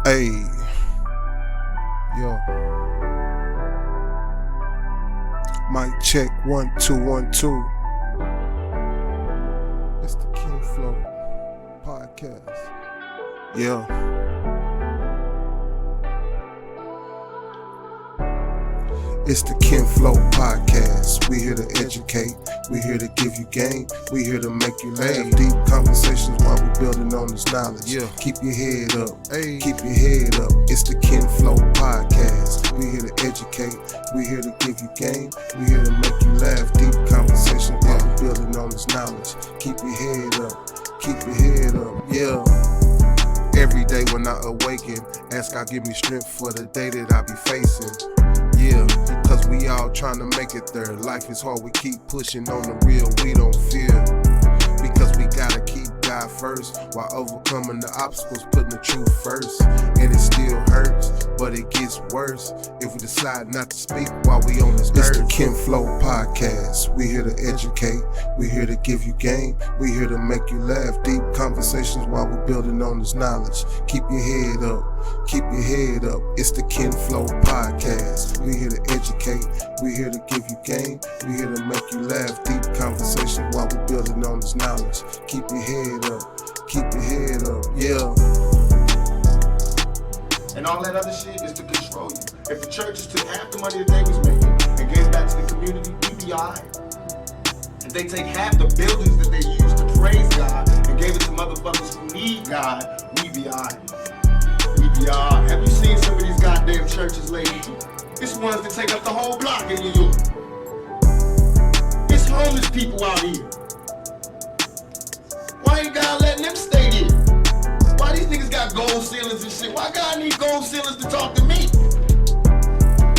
Hey, yo, mic check 1 2 1 2. It's the Kinflow Podcast. Yeah. It's the Kinflow Podcast. We here to educate. We here to give you game. We here to make you laugh. Deep conversations while we building on this knowledge. Yeah. Keep your head up. Hey. Keep your head up. It's the Kinflow Podcast. We here to educate. We here to give you game. We here to make you laugh. Deep conversations while we building on this knowledge. Keep your head up. Keep your head up. Yeah. Every day when I awaken, ask God give me strength for the day that I be facing. Yeah, cause we all trying to make it there. Life is hard, we keep pushing on the real, we don't fear. Because we gotta keep God first, while overcoming the obstacles, putting the truth first. And it still hurts, but it gets worse if we decide not to speak while we on this earth. It's the Kinflow Podcast. We here to educate, we here to give you game, we here to make you laugh. Deep conversations while we building on this knowledge. Keep your head up, keep your head up. It's the Kinflow Podcast. We here to educate, we here to give you game, we here to make you laugh. Deep conversations while we building on this knowledge. Keep your head up, keep your head up, yeah. And all that other shit is to control you. If the churches took half the money that they was making and gave it back to the community, we'd be alright. If they take half the buildings that they use to praise God and gave it to motherfuckers who need God, we'd be alright. We'd be alright. Have you seen some of these goddamn churches lately? It's ones that take up the whole block in New York. It's homeless people out here. Why ain't God letting them stay there? Why these niggas got gold ceilings and shit? Why God need gold ceilings to talk to me?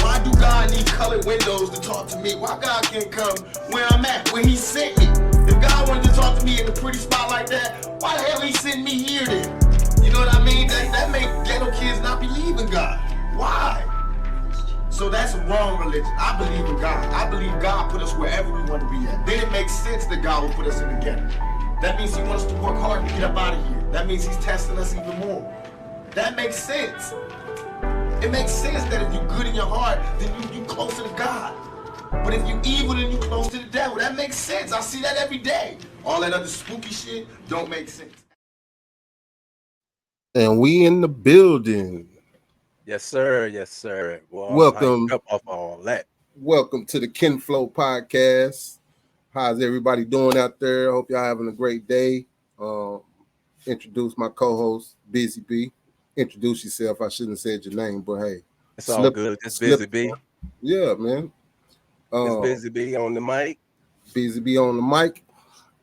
Why do God need colored windows to talk to me? Why God can't come where I'm at, where he sent me? If God wanted to talk to me in a pretty spot like that, why the hell he sent me here then? You know what I mean? That make ghetto kids not believe in God. Why? So that's a wrong religion. I believe in God. I believe God put us wherever we want to be at. Then it makes sense that God will put us in the ghetto. That means he wants us to work hard to get up out of here. That means he's testing us even more. That makes sense. It makes sense that if you're good in your heart, then you closer to God. But if you're evil, then you're close to the devil. That makes sense. I see that every day. All that other spooky shit don't make sense. And we in the building. Yes, sir. Yes, sir. Well, Welcome. up off all that. Welcome to the Kinflow Podcast. How's everybody doing out there? I hope y'all having a great day. Introduce my co-host, Busy B. Introduce yourself. I shouldn't have said your name, but hey. It's all good. It's Busy B. Yeah, man. It's Busy B on the mic. Busy B on the mic.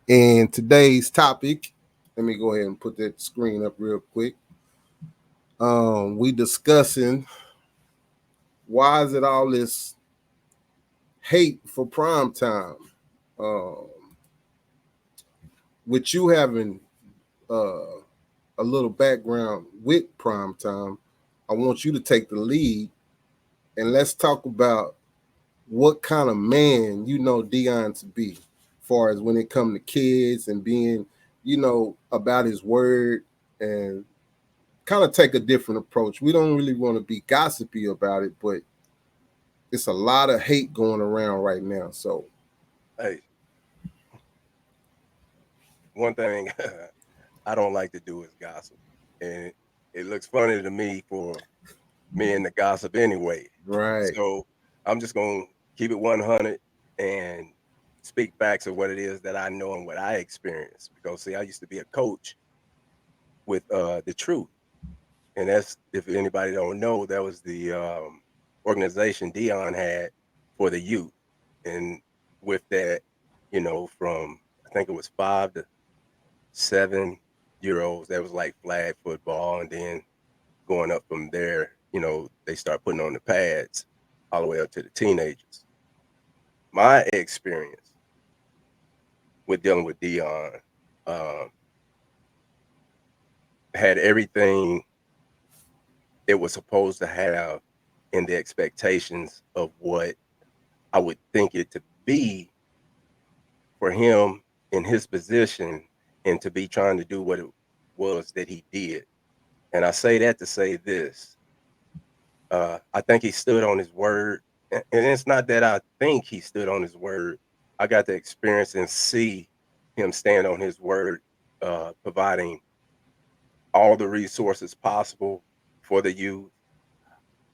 And today's topic, let me go ahead and put that screen up real quick. We discussing why is it all this hate for prime time? With you having a little background with prime time, I want you to take the lead and let's talk about what kind of man you know Dion to be, as far as when it comes to kids and being, about his word, and kind of take a different approach. We don't really want to be gossipy about it, but it's a lot of hate going around right now. So, hey, one thing I don't like to do is gossip. And it looks funny to me for me and the gossip anyway. Right. So I'm just going to keep it 100 and speak facts of what it is that I know and what I experienced. Because, see, I used to be a coach with the Truth. And that's, if anybody don't know, that was the organization Dion had for the youth. And with that, from, I think it was 5 to 7-year-olds, that was like flag football. And then going up from there, they start putting on the pads all the way up to the teenagers. My experience with dealing with Dion had everything it was supposed to have in the expectations of what I would think it to be for him in his position and to be trying to do what it was that he did. And I say that to say this. I think he stood on his word. And it's not that I think he stood on his word. I got to experience and see him stand on his word, providing all the resources possible for the youth,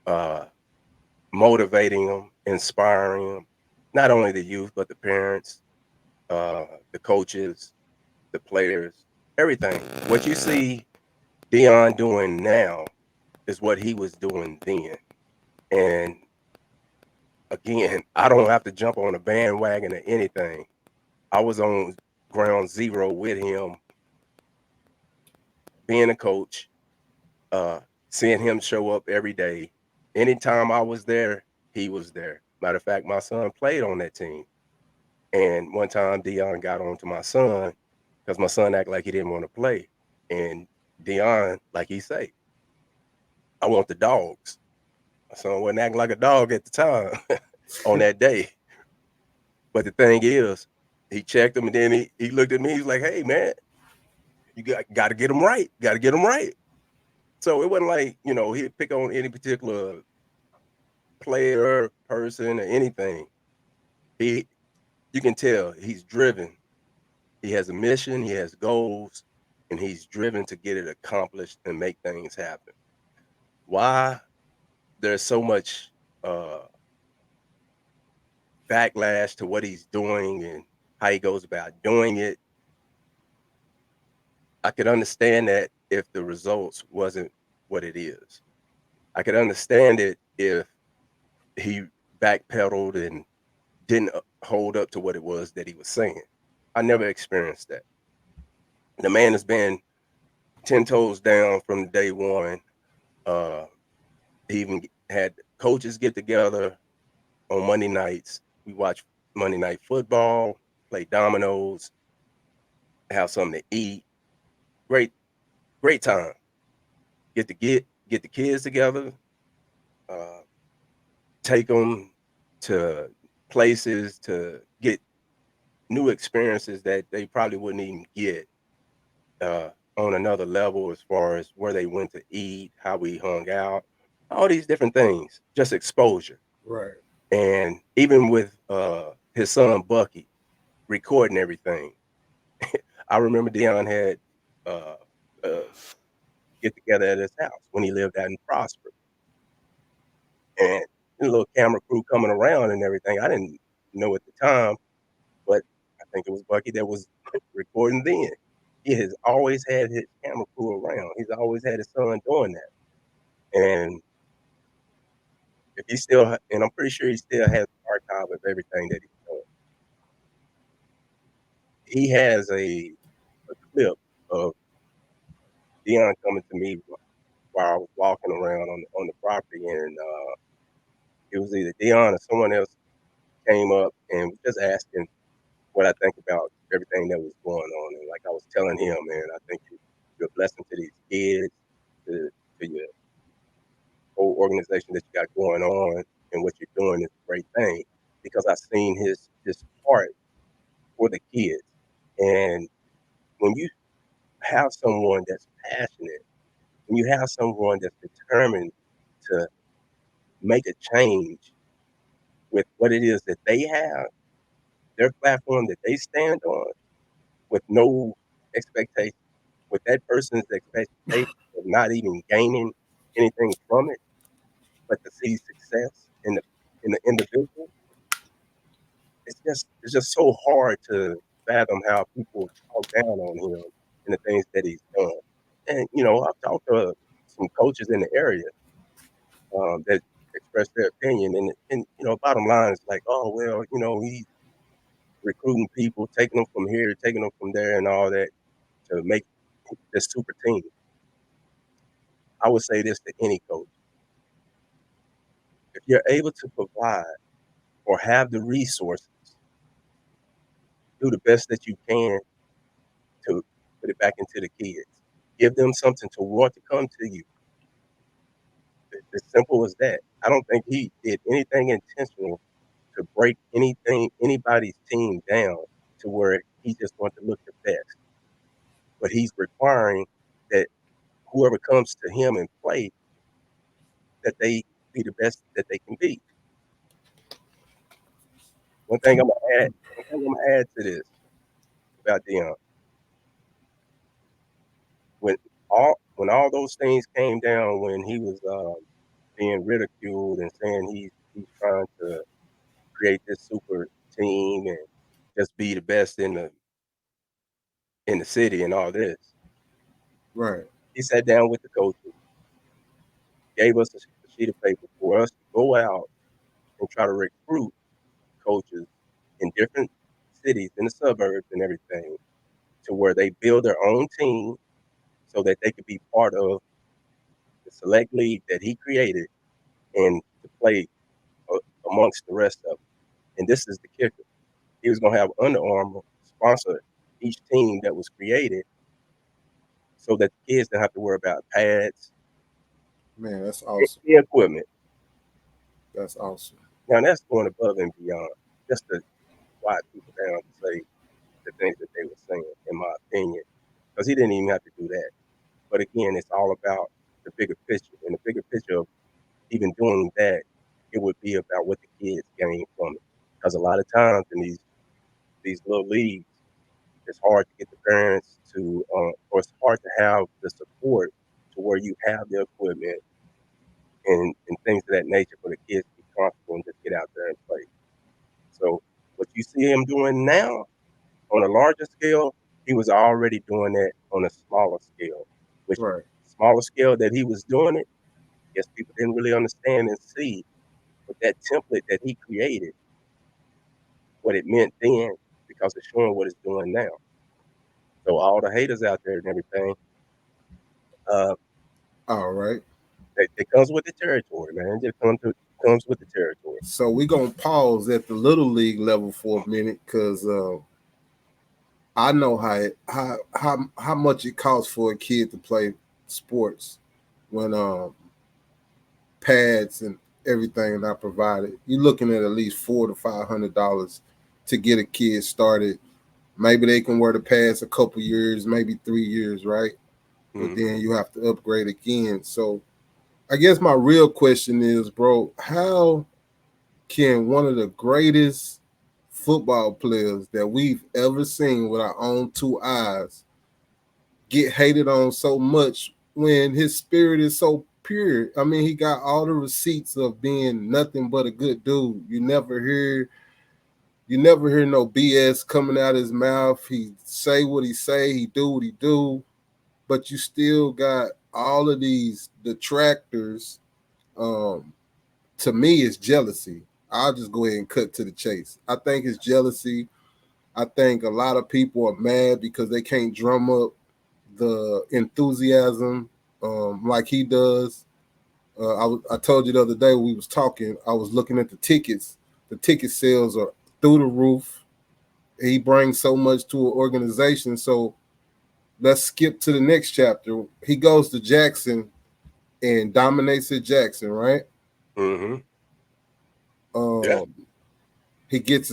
uh, motivating them, inspiring them, not only the youth, but the parents, the coaches, the players, everything. What you see Dion doing now is what he was doing then. And again, I don't have to jump on a bandwagon or anything. I was on ground zero with him, being a coach, uh, seeing him show up every day. Anytime I was there, he was there. Matter of fact, my son played on that team. And one time Dion got on to my son because my son acted like he didn't want to play. And Dion, like he say, I want the dogs. My son wasn't acting like a dog at the time on that day. But the thing is, he checked him and then he looked at me. He's like, hey, man, you got to get him right. Got to get him right. So it wasn't like, he'd pick on any particular player, person, or anything. You can tell he's driven. He has a mission, he has goals, and he's driven to get it accomplished and make things happen. Why there's so much backlash to what he's doing and how he goes about doing it, I could understand that if the results wasn't what it is. I could understand it if he backpedaled and didn't hold up to what it was that he was saying. I never experienced that. The man has been 10 toes down from day one. Uh, he even had coaches get together on Monday nights. We watch Monday Night Football, play dominoes, have something to eat. Great, great time. Get the kids together, uh, take them to places to get new experiences that they probably wouldn't even get uh, on another level as far as where they went to eat, how we hung out, all these different things, just exposure. Right. And even with his son Bucky recording everything, I remember Dion had uh, uh, get together at his house when he lived out in Prosper, and a little camera crew coming around and everything. I didn't know at the time, but I think it was Bucky that was recording then. He has always had his camera crew around. He's always had his son doing that, and if he still, and I'm pretty sure he still has an archive of everything that he's doing. He has a clip of Dion coming to me while I was walking around on the property, and it was either Dion or someone else came up and was just asking what I think about everything that was going on. And like I was telling him, man, I think you're a blessing to these kids, to your whole organization that you got going on, and what you're doing is a great thing because I've seen his heart for the kids. And when you have someone that's passionate, when you have someone that's determined to make a change with what it is that they have, their platform that they stand on, with no expectation, with that person's expectation of not even gaining anything from it, but to see success in the individual, it's just so hard to fathom how people talk down on him and the things that he's done. And I've talked to some coaches in the area that express their opinion, and bottom line is like, oh well, he's recruiting people, taking them from here, taking them from there, and all that to make this super team. I would say this to any coach: if you're able to provide or have the resources, do the best that you can to put it back into the kids. Give them something to want to come to you. It's as simple as that. I don't think he did anything intentional to break anybody's team down to where he just wanted to look the best. But he's requiring that whoever comes to him and play, that they be the best that they can be. One thing I'm gonna add to this about Dion. When all those things came down, when he was being ridiculed and saying he's trying to create this super team and just be the best in the city and all this, Right. he sat down with the coaches, gave us a sheet of paper for us to go out and try to recruit coaches in different cities, in the suburbs and everything, to where they build their own team so that they could be part of the select league that he created and to play amongst the rest of them. And this is the kicker. He was going to have Under Armour sponsor each team that was created so that the kids didn't have to worry about pads Man, that's awesome. and equipment. That's awesome. Now, that's going above and beyond just to quiet people down to say the things that they were saying, in my opinion, because he didn't even have to do that. But again, it's all about the bigger picture. And the bigger picture of even doing that, it would be about what the kids gain from it. Because a lot of times in these little leagues, it's hard to get the parents to, or it's hard to have the support to where you have the equipment and things of that nature for the kids to be comfortable and just get out there and play. So what you see him doing now on a larger scale, he was already doing that on a smaller scale, which Right. smaller scale that he was doing it, I guess people didn't really understand and see, but that template that he created, what it meant then, because it's showing what it's doing now. So all the haters out there and everything, uh, All right. it comes with the territory, man. It just comes with the territory. So we're gonna pause at the little league level for a minute because I know how much it costs for a kid to play sports when pads and everything not provided. You're looking at least $400 to $500 to get a kid started. Maybe they can wear the pads a couple years, maybe 3 years, right? But then you have to upgrade again. So I guess my real question is, bro, how can one of the greatest football players that we've ever seen with our own two eyes get hated on so much when his spirit is so pure? I mean, he got all the receipts of being nothing but a good dude. You never hear no BS coming out of his mouth. He say what he say, he do what he do, but you still got all of these detractors. To me, it's jealousy. I'll just go ahead and cut to the chase. I think it's jealousy. I think a lot of people are mad because they can't drum up the enthusiasm like he does. I told you the other day we was talking, I was looking at the tickets. The ticket sales are through the roof. He brings so much to an organization. So let's skip to the next chapter. He goes to Jackson and dominates at Jackson, right? Mm-hmm. Yeah. He gets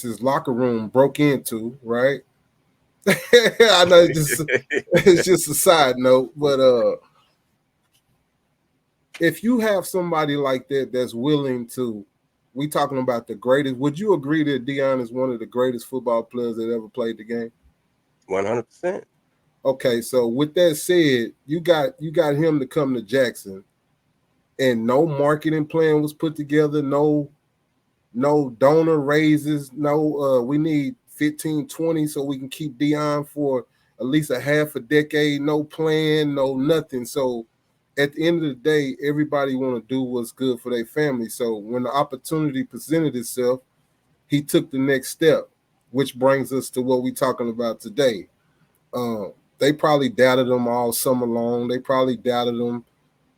his locker room broke into, right? I know it's just a side note, but if you have somebody like that that's willing to, we talking about the greatest, would you agree that Dion is one of the greatest football players that ever played the game? 100%. Okay, so with that said, you got him to come to Jackson, and no marketing plan was put together, no donor raises, no we need 15, 20 so we can keep Dion for at least a half a decade, no plan, no nothing. So at the end of the day, everybody want to do what's good for their family. So when the opportunity presented itself, he took the next step, which brings us to what we're talking about today. They probably doubted him all summer long. They probably doubted him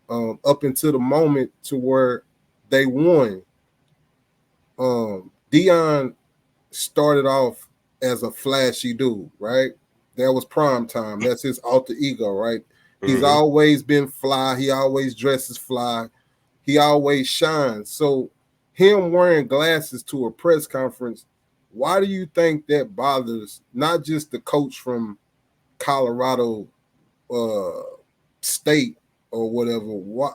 up until the moment to where they won. Dion started off as a flashy dude, right? That was prime time. That's his alter ego, right? He's always been fly. He always dresses fly. He always shines. So him wearing glasses to a press conference, why do you think that bothers not just the coach from Colorado, state or whatever, why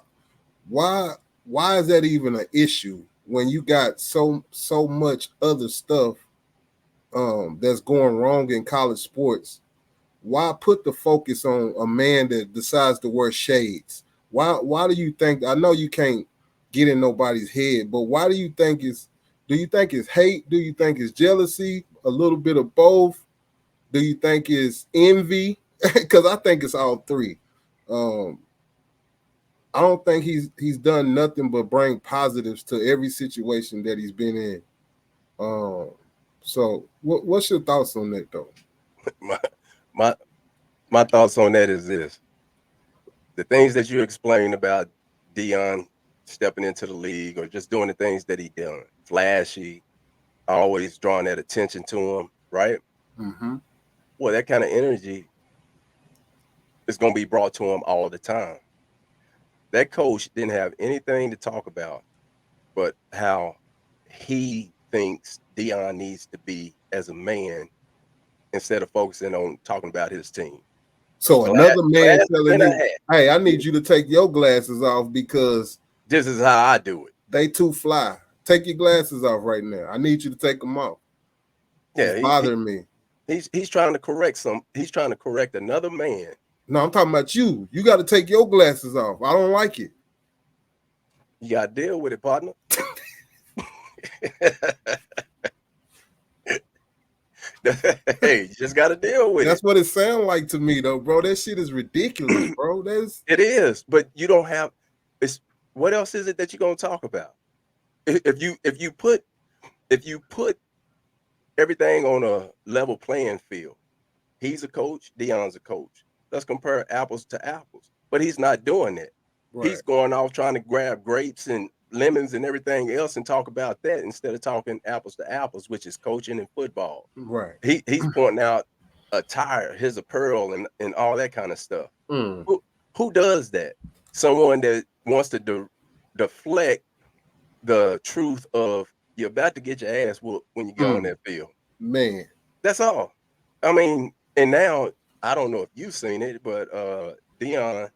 why is that even an issue when you got so much other stuff that's going wrong in college sports? Why put the focus on a man that decides to wear shades? Why do you think? I know you can't get in nobody's head, but why do you think it's? Do you think it's hate? Do you think it's jealousy? A little bit of both? Do you think it's envy? Because I think it's all three. Um, I don't think he's done nothing but bring positives to every situation that he's been in. So what's your thoughts on that though? my my my thoughts on that is this: the things that you explained about Dion stepping into the league or just doing the things that he done, flashy, always drawing that attention to him, right? Mm-hmm. Well, that kind of energy is going to be brought to him all the time. That coach didn't have anything to talk about but how he thinks Dion needs to be as a man instead of focusing on talking about his team. So another man Glass telling in a you, hat. "Hey, I need you to take your glasses off because This is how I do it. they too fly. Take your glasses off right now. I need you to take them off. Yeah, It's bothering me." he's trying to correct he's trying to correct another man. No, I'm talking about you. You got to take your glasses off. I don't like it. You got to deal with it, partner. Hey, you just got to deal with That's it. what it sounds like to me, though, bro. That shit is ridiculous, bro. It is, but you don't have. It's what else is it that you're gonna talk about? If you put everything on a level playing field, he's a coach, Dion's a coach. Let's compare apples to apples. But he's not doing that. Right. He's going off trying to grab grapes and lemons and everything else and talk about that instead of talking apples to apples, which is coaching and football. Right. He's pointing out attire, his apparel, and all that kind of stuff. Mm. Who does that? Someone that wants to deflect the truth of you're about to get your ass whooped when you get on that field. Man. That's all. I mean, and now I don't know if you've seen it, but Dion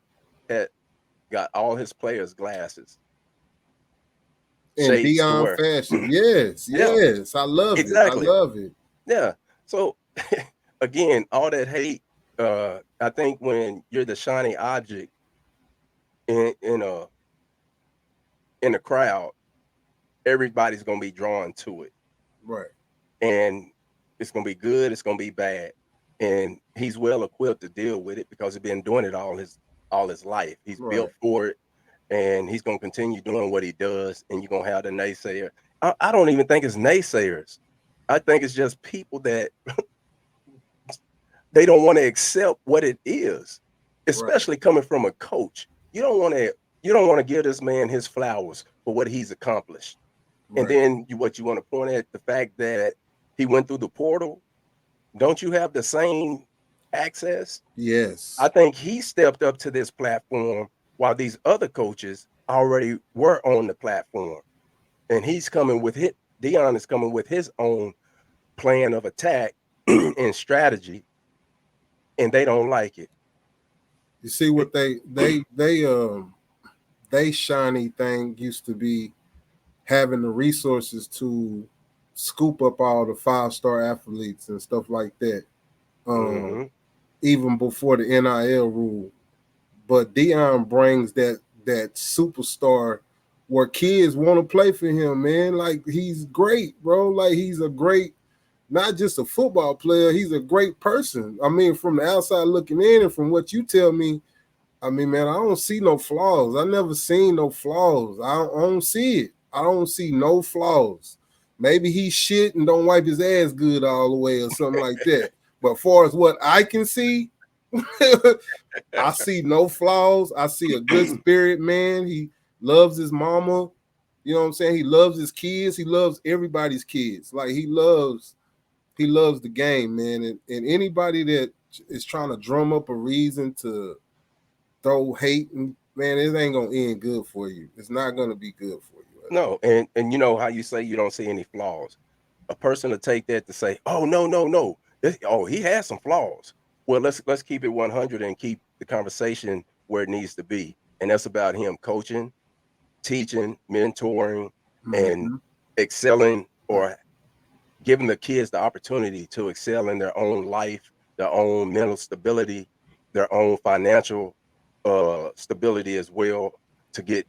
had got all his players' glasses. In Shades to Dion wear. fashion. Yes, Yeah. yes. I love Exactly. it. I love it. Yeah. So again, all that hate, I think when you're the shiny object in a crowd, everybody's gonna be drawn to it. Right. And it's gonna be good, it's gonna be bad. And he's well equipped to deal with it because he's been doing it all his life. He's built for it, and he's gonna continue doing what he does. And you're gonna have the naysayer. I don't even think it's naysayers. I think it's just people that they don't want to accept what it is, especially coming from a coach. You don't want to give this man his flowers for what he's accomplished. And then what you want to point at the fact that he went through the portal. Don't you have the same access? Yes. I think he stepped up to this platform while these other coaches already were on the platform. And he's coming with Dion is coming with his own plan of attack and strategy, and they don't like it. You see what they shiny thing used to be having the resources to scoop up all the 5-star athletes and stuff like that. Even before the NIL rule. But Dion brings that superstar where kids want to play for him, man. Like, he's great, bro. Like, he's a great, not just a football player, he's a great person. I mean, from the outside looking in and from what you tell me, I mean, man, I don't see no flaws. I never seen no flaws. I don't see it. I don't see no flaws. Maybe he's shit and don't wipe his ass good all the way or something like that. But far as what I can see, I see no flaws. I see a good spirit, man. He loves his mama. You know what I'm saying? He loves his kids. He loves everybody's kids. Like, he loves the game, man. And anybody that is trying to drum up a reason to throw hate, and man, it ain't gonna end good for you. It's not gonna be good for you. No, and you know how you say you don't see any flaws. A person to take that to say, oh no, he has some flaws. Well, let's keep it 100 and keep the conversation where it needs to be. And that's about him coaching, teaching, mentoring, and Mm-hmm. excelling, or giving the kids the opportunity to excel in their own life, their own mental stability, their own financial stability as well, to get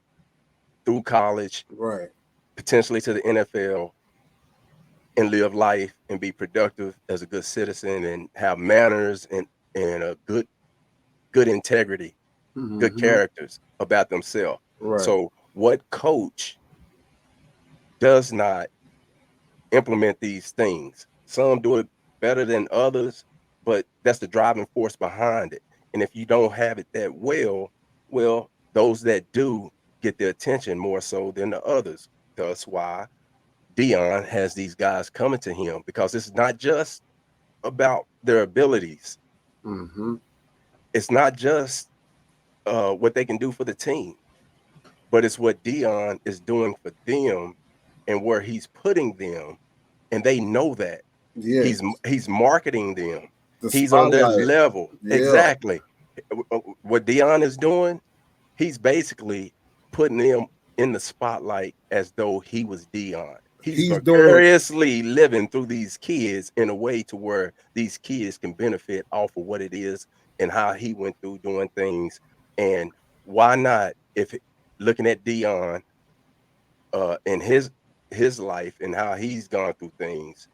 through college, Right. potentially to the NFL, and live life and be productive as a good citizen and have manners and a good integrity, good Mm-hmm. characters about themselves. Right. So what coach does not implement these things? Some do it better than others, but that's the driving force behind it. And if you don't have it that well, those that do get the attention more so than the others. That's why Dion has these guys coming to him, because it's not just about their abilities. Mm-hmm. It's not just what they can do for the team, but it's what Dion is doing for them and where he's putting them, and they know that. Yes. He's marketing them. The He's on their spotlight. level. Yeah. Exactly. What Dion is doing, he's basically putting them in the spotlight as though he was Dion. He's He's doing. vicariously living through these kids in a way to where these kids can benefit off of what it is and how he went through doing things. And why not, if looking at Dion in his life and how he's gone through things,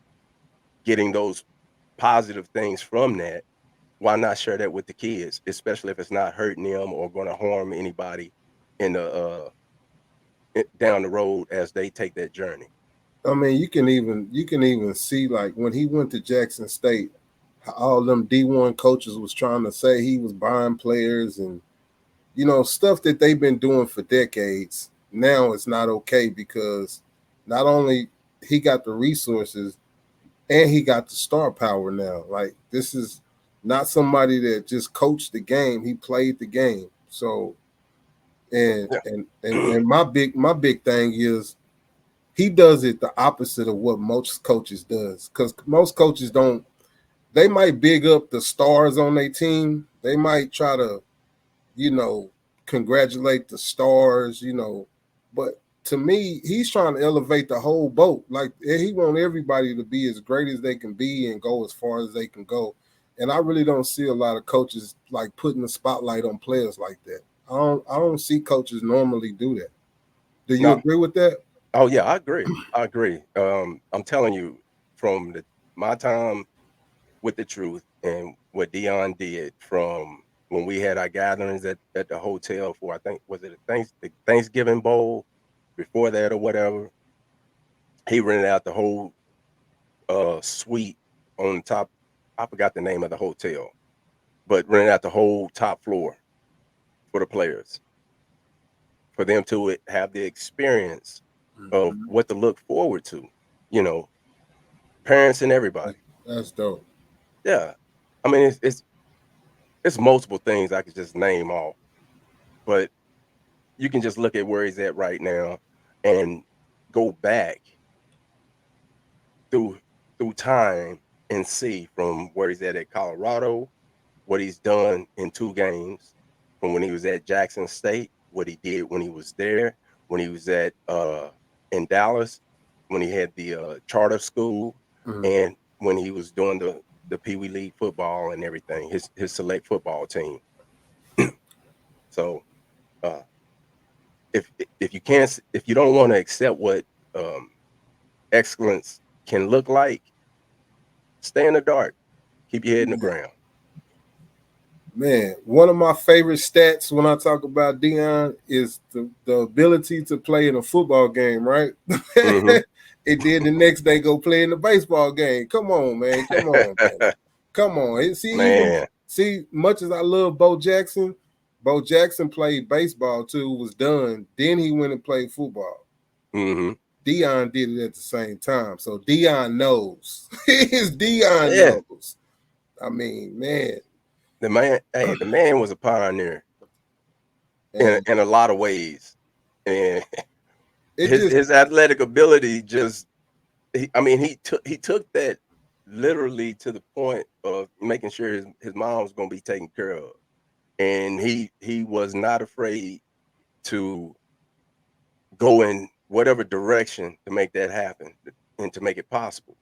getting those positive things from that, why not share that with the kids, especially if it's not hurting them or going to harm anybody in the down the road as they take that journey. I mean, you can even see, like, when he went to Jackson State, how all them D1 coaches was trying to say he was buying players and stuff that they've been doing for decades. Now it's not okay because not only he got the resources and he got the star power now. Like, this is not somebody that just coached the game; he played the game. So, and Yeah. and my big thing is he does it the opposite of what most coaches does, because most coaches don't. They might big up the stars on their team. They might try to, you know, congratulate the stars, but to me, he's trying to elevate the whole boat. Like, he want everybody to be as great as they can be and go as far as they can go. And I really don't see a lot of coaches like putting the spotlight on players like that. I don't see coaches normally do that. Do you No. agree with that? Oh yeah, I agree. I agree. I'm telling you, from my time with the truth and what Dion did, from when we had our gatherings at the hotel for, I think, was it the Thanksgiving Bowl, before that or whatever, he rented out the whole suite on top. I forgot the name of the hotel, but rented out the whole top floor for the players, for them to have the experience of Mhm. what to look forward to, you know, parents and everybody. That's dope. Yeah. I mean, it's multiple things I could just name off, but you can just look at where he's at right now and go back through time and see from where he's at Colorado, what he's done in 2 games, from when he was at Jackson State, what he did when he was there, when he was at in Dallas, when he had the charter school, Mhm. and when he was doing the Pee Wee League football and everything, his select football team. So uh, if you can't, if you don't want to accept what um, excellence can look like, stay in the dark, keep your head in the ground. Man, one of my favorite stats when I talk about Dion is the ability to play in a football game, right? Mm-hmm. And then the next day go play in the baseball game. Come on, man. Come on, man. Come on. Man. Much as I love Bo Jackson played baseball till it was done. Then he went and played football. Mm-hmm. Dion did it at the same time. So Dion knows. Dion Yeah. knows. I mean, man. The man was a pioneer And in a lot of ways, and it just his athletic ability just, he took that literally to the point of making sure his mom was going to be taken care of. and he was not afraid to go in whatever direction to make that happen and to make it possible.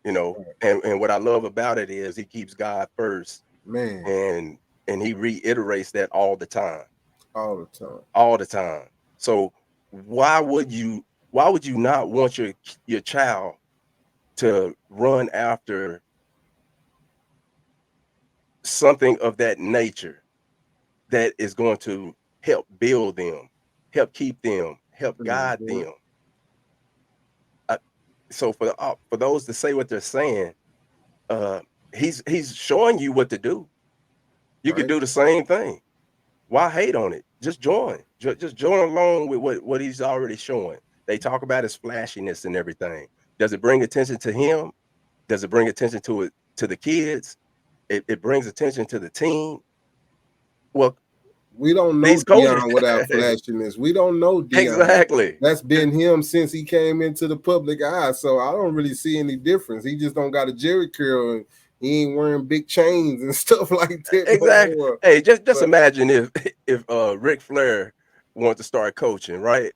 And what I love about it is he keeps God first, Man, and he reiterates that all the time. all the time. All the time. So why would you not want your child to run after something of that nature that is going to help build them, help keep them, help guide them? So for those to say what they're saying, he's showing you what to do. You could do the same thing. Why hate on it? Just join. Just join along with what he's already showing. They talk about his flashiness and everything. Does it bring attention to him? Does it bring attention to the kids? It brings attention to the team. Well, we don't know Deion without flashiness. We don't know Deion. Exactly. That's been him since he came into the public eye. So I don't really see any difference. He just don't got a jerry curl and he ain't wearing big chains and stuff like that. Exactly. No more. Hey, just imagine if Ric Flair wanted to start coaching, right?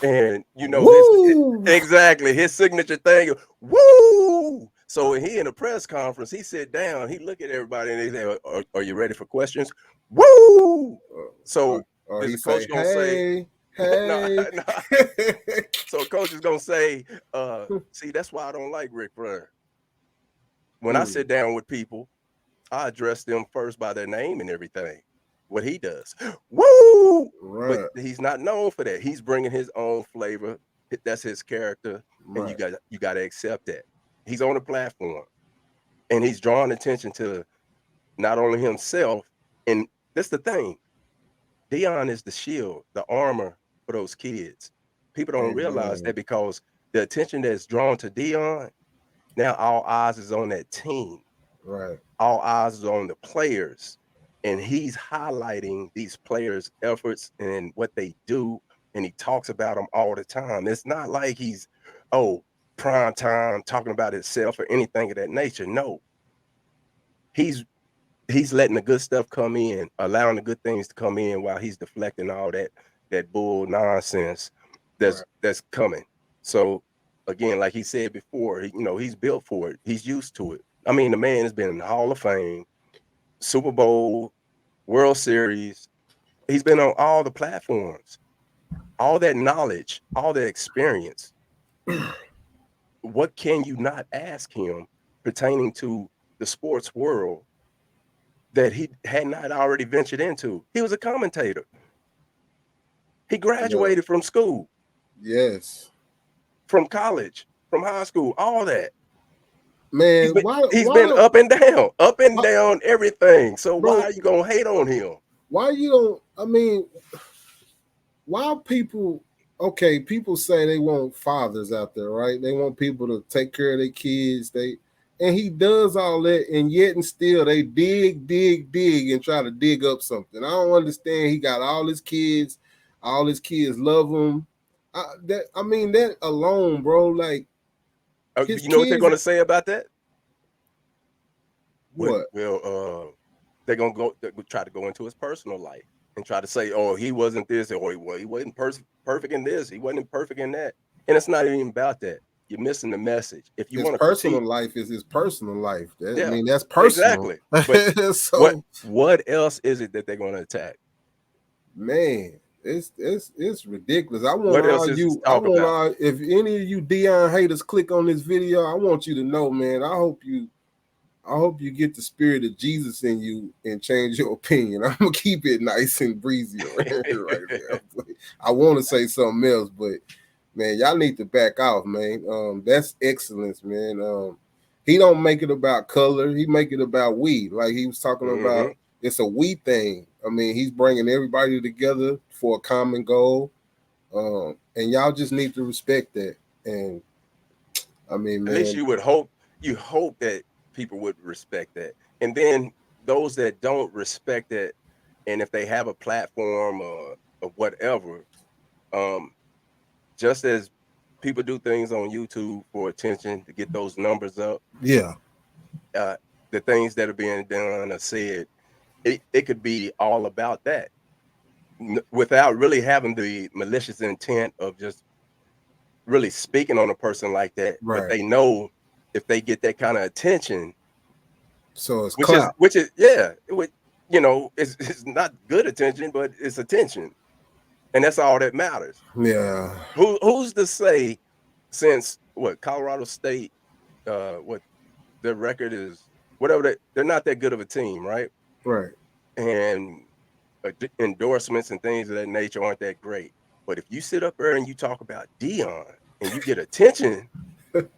And his signature thing, woo. So when he in a press conference, he sit down, he look at everybody and he say, "Are you ready for questions?" Woo. So the coach gonna say, "Hey." So coach is gonna say, "See, that's why I don't like Ric Flair. When I sit down with people, I address them first by their name and everything. What he does, woo! Right. But he's not known for that. He's bringing his own flavor. That's his character, and you got to accept that. He's on a platform, and he's drawing attention to not only himself. And that's the thing. Deion is the shield, the armor for those kids. People don't realize that because the attention that's drawn to Deion, now all eyes is on that team. Right. All eyes is on the players. And he's highlighting these players' efforts and what they do. And he talks about them all the time. It's not like he's, prime time talking about himself or anything of that nature. No. He's letting the good stuff come in, allowing the good things to come in while he's deflecting all that bull nonsense that's coming. So again, like he said before, he's built for it. He's used to it. I mean, the man has been in the Hall of Fame, Super Bowl, World Series. He's been on all the platforms, all that knowledge, all that experience. What can you not ask him pertaining to the sports world that he had not already ventured into? He was a commentator. He graduated from school. Yes. From college, from high school, all that. Man, he's been up and down everything. So why are you gonna hate on him? Why you don't? I mean, why people say they want fathers out there, right? They want people to take care of their kids. And he does all that, and yet and still they dig, and try to dig up something. I don't understand. He got all his kids love him. That alone, bro, like. You know what they're going to say about that? What? Well, they're going to try to go into his personal life and try to say, "Oh, he wasn't this, or he wasn't perfect in this, he wasn't perfect in that." And it's not even about that. You're missing the message. If you want to, personal life is his personal life. I mean, that's personal. Exactly. But so, what else is it that they're going to attack? Man. It's ridiculous. I want if any of you Deion haters click on this video, I want you to know, man. I hope you get the spirit of Jesus in you and change your opinion. I'm gonna keep it nice and breezy around here right there. I want to say something else, but man, y'all need to back off, man. That's excellence, man. He don't make it about color. He make it about we. Like he was talking about. It's a we thing. I mean, he's bringing everybody together for a common goal, and y'all just need to respect that. And I mean, man, at least you would hope that people would respect that. And then those that don't respect it, and if they have a platform or whatever, just as people do things on YouTube for attention to get those numbers up, the things that are being done or said it could be all about that without really having the malicious intent of just really speaking on a person like that. But Right. they know if they get that kind of attention, So it's which is clout. yeah, it's not good attention, but it's attention, and that's all that matters. Yeah. Who's to say, since what Colorado State, what their record is, whatever, they're not that good of a team, right? Right. And endorsements and things of that nature aren't that great. But if you sit up there and you talk about Dion and you get attention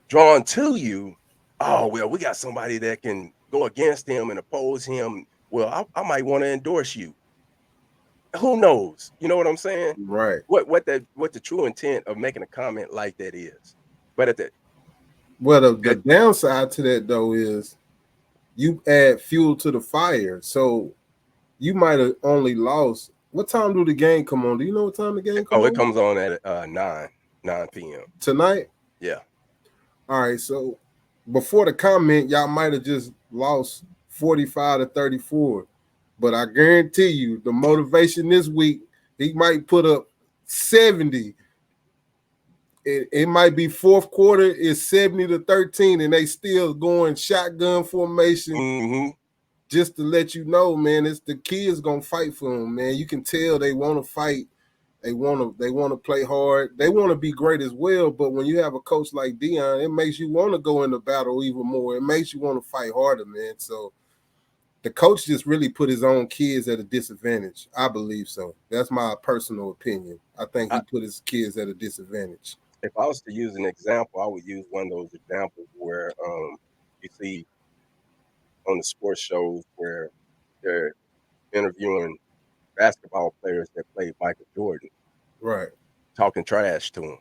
drawn to you, oh well, we got somebody that can go against him and oppose him. Well, I might want to endorse you. Who knows? You know what I'm saying? Right. What the true intent of making a comment like that is. But at the Well, the downside to that though is you add fuel to the fire. So you might have only lost. What time do the game come on? Do you know what time the game come on? it comes on at 9 p.m. Tonight? Yeah. All right. So before the comment, y'all might have just lost 45 to 34. But I guarantee you the motivation this week, he might put up 70. It might be fourth quarter is 70 to 13, and they still going shotgun formation. Mm-hmm. Just to let you know, man, it's the kids gonna fight for them, man. You can tell they want to fight. They want to play hard. They want to be great as well. But when you have a coach like Dion, it makes you want to go into battle even more. It makes you want to fight harder, man. So the coach just really put his own kids at a disadvantage. I believe so. That's my personal opinion. I think he put his kids at a disadvantage. If I was to use an example, I would use one of those examples where you see on the sports shows where they're interviewing basketball players that played Michael Jordan, Right. talking trash to him.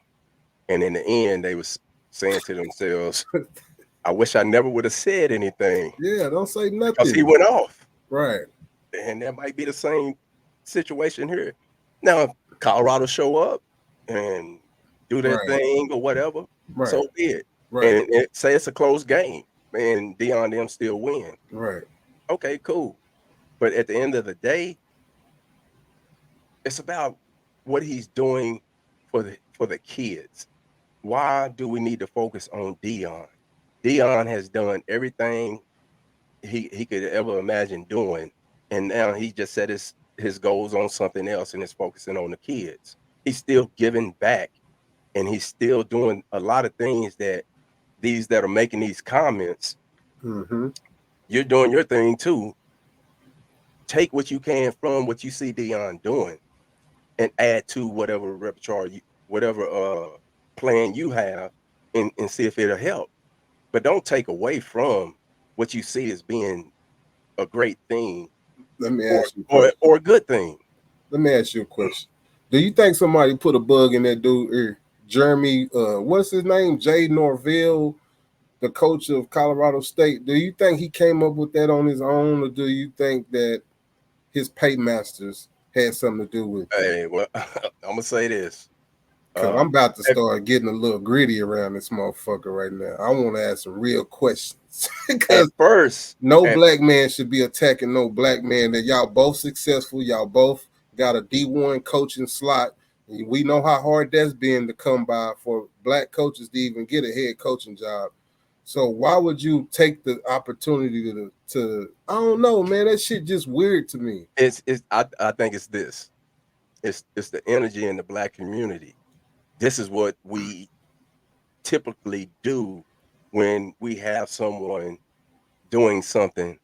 And in the end, they was saying to themselves, I wish I never would have said anything. Yeah, don't say nothing. Because he went off. Right. And that might be the same situation here. Now, Colorado show up and do their thing or whatever. Right. So be it. Right. And say it's a close game and Dion them still win. Right. Okay, cool. But at the end of the day, it's about what he's doing for the kids. Why do we need to focus on Dion? Dion has done everything he could ever imagine doing, and now he just set his goals on something else and is focusing on the kids. He's still giving back, and he's still doing a lot of things that these that are making these comments. Mm-hmm. You're doing your thing too. Take what you can from what you see Dion doing and add to whatever repertoire whatever plan you have and see if it'll help. But don't take away from what you see as being a great thing. Let me ask you or a good thing. Let me ask you a question. Do you think somebody put a bug in that dude, Jeremy, what's his name? Jay Norvell, the coach of Colorado State. Do you think he came up with that on his own, or do you think that his paymasters had something to do with it? Hey, well, I'm gonna say this. Because I'm about to start getting a little gritty around this motherfucker right now. I want to ask some real questions. Because black man should be attacking no black man. That y'all both successful. Y'all both got a D1 coaching slot. We know how hard that's been to come by for black coaches to even get a head coaching job. So why would you take the opportunity to I don't know, man. That shit just weird to me. I think it's this. It's the energy in the black community. This is what we typically do when we have someone doing something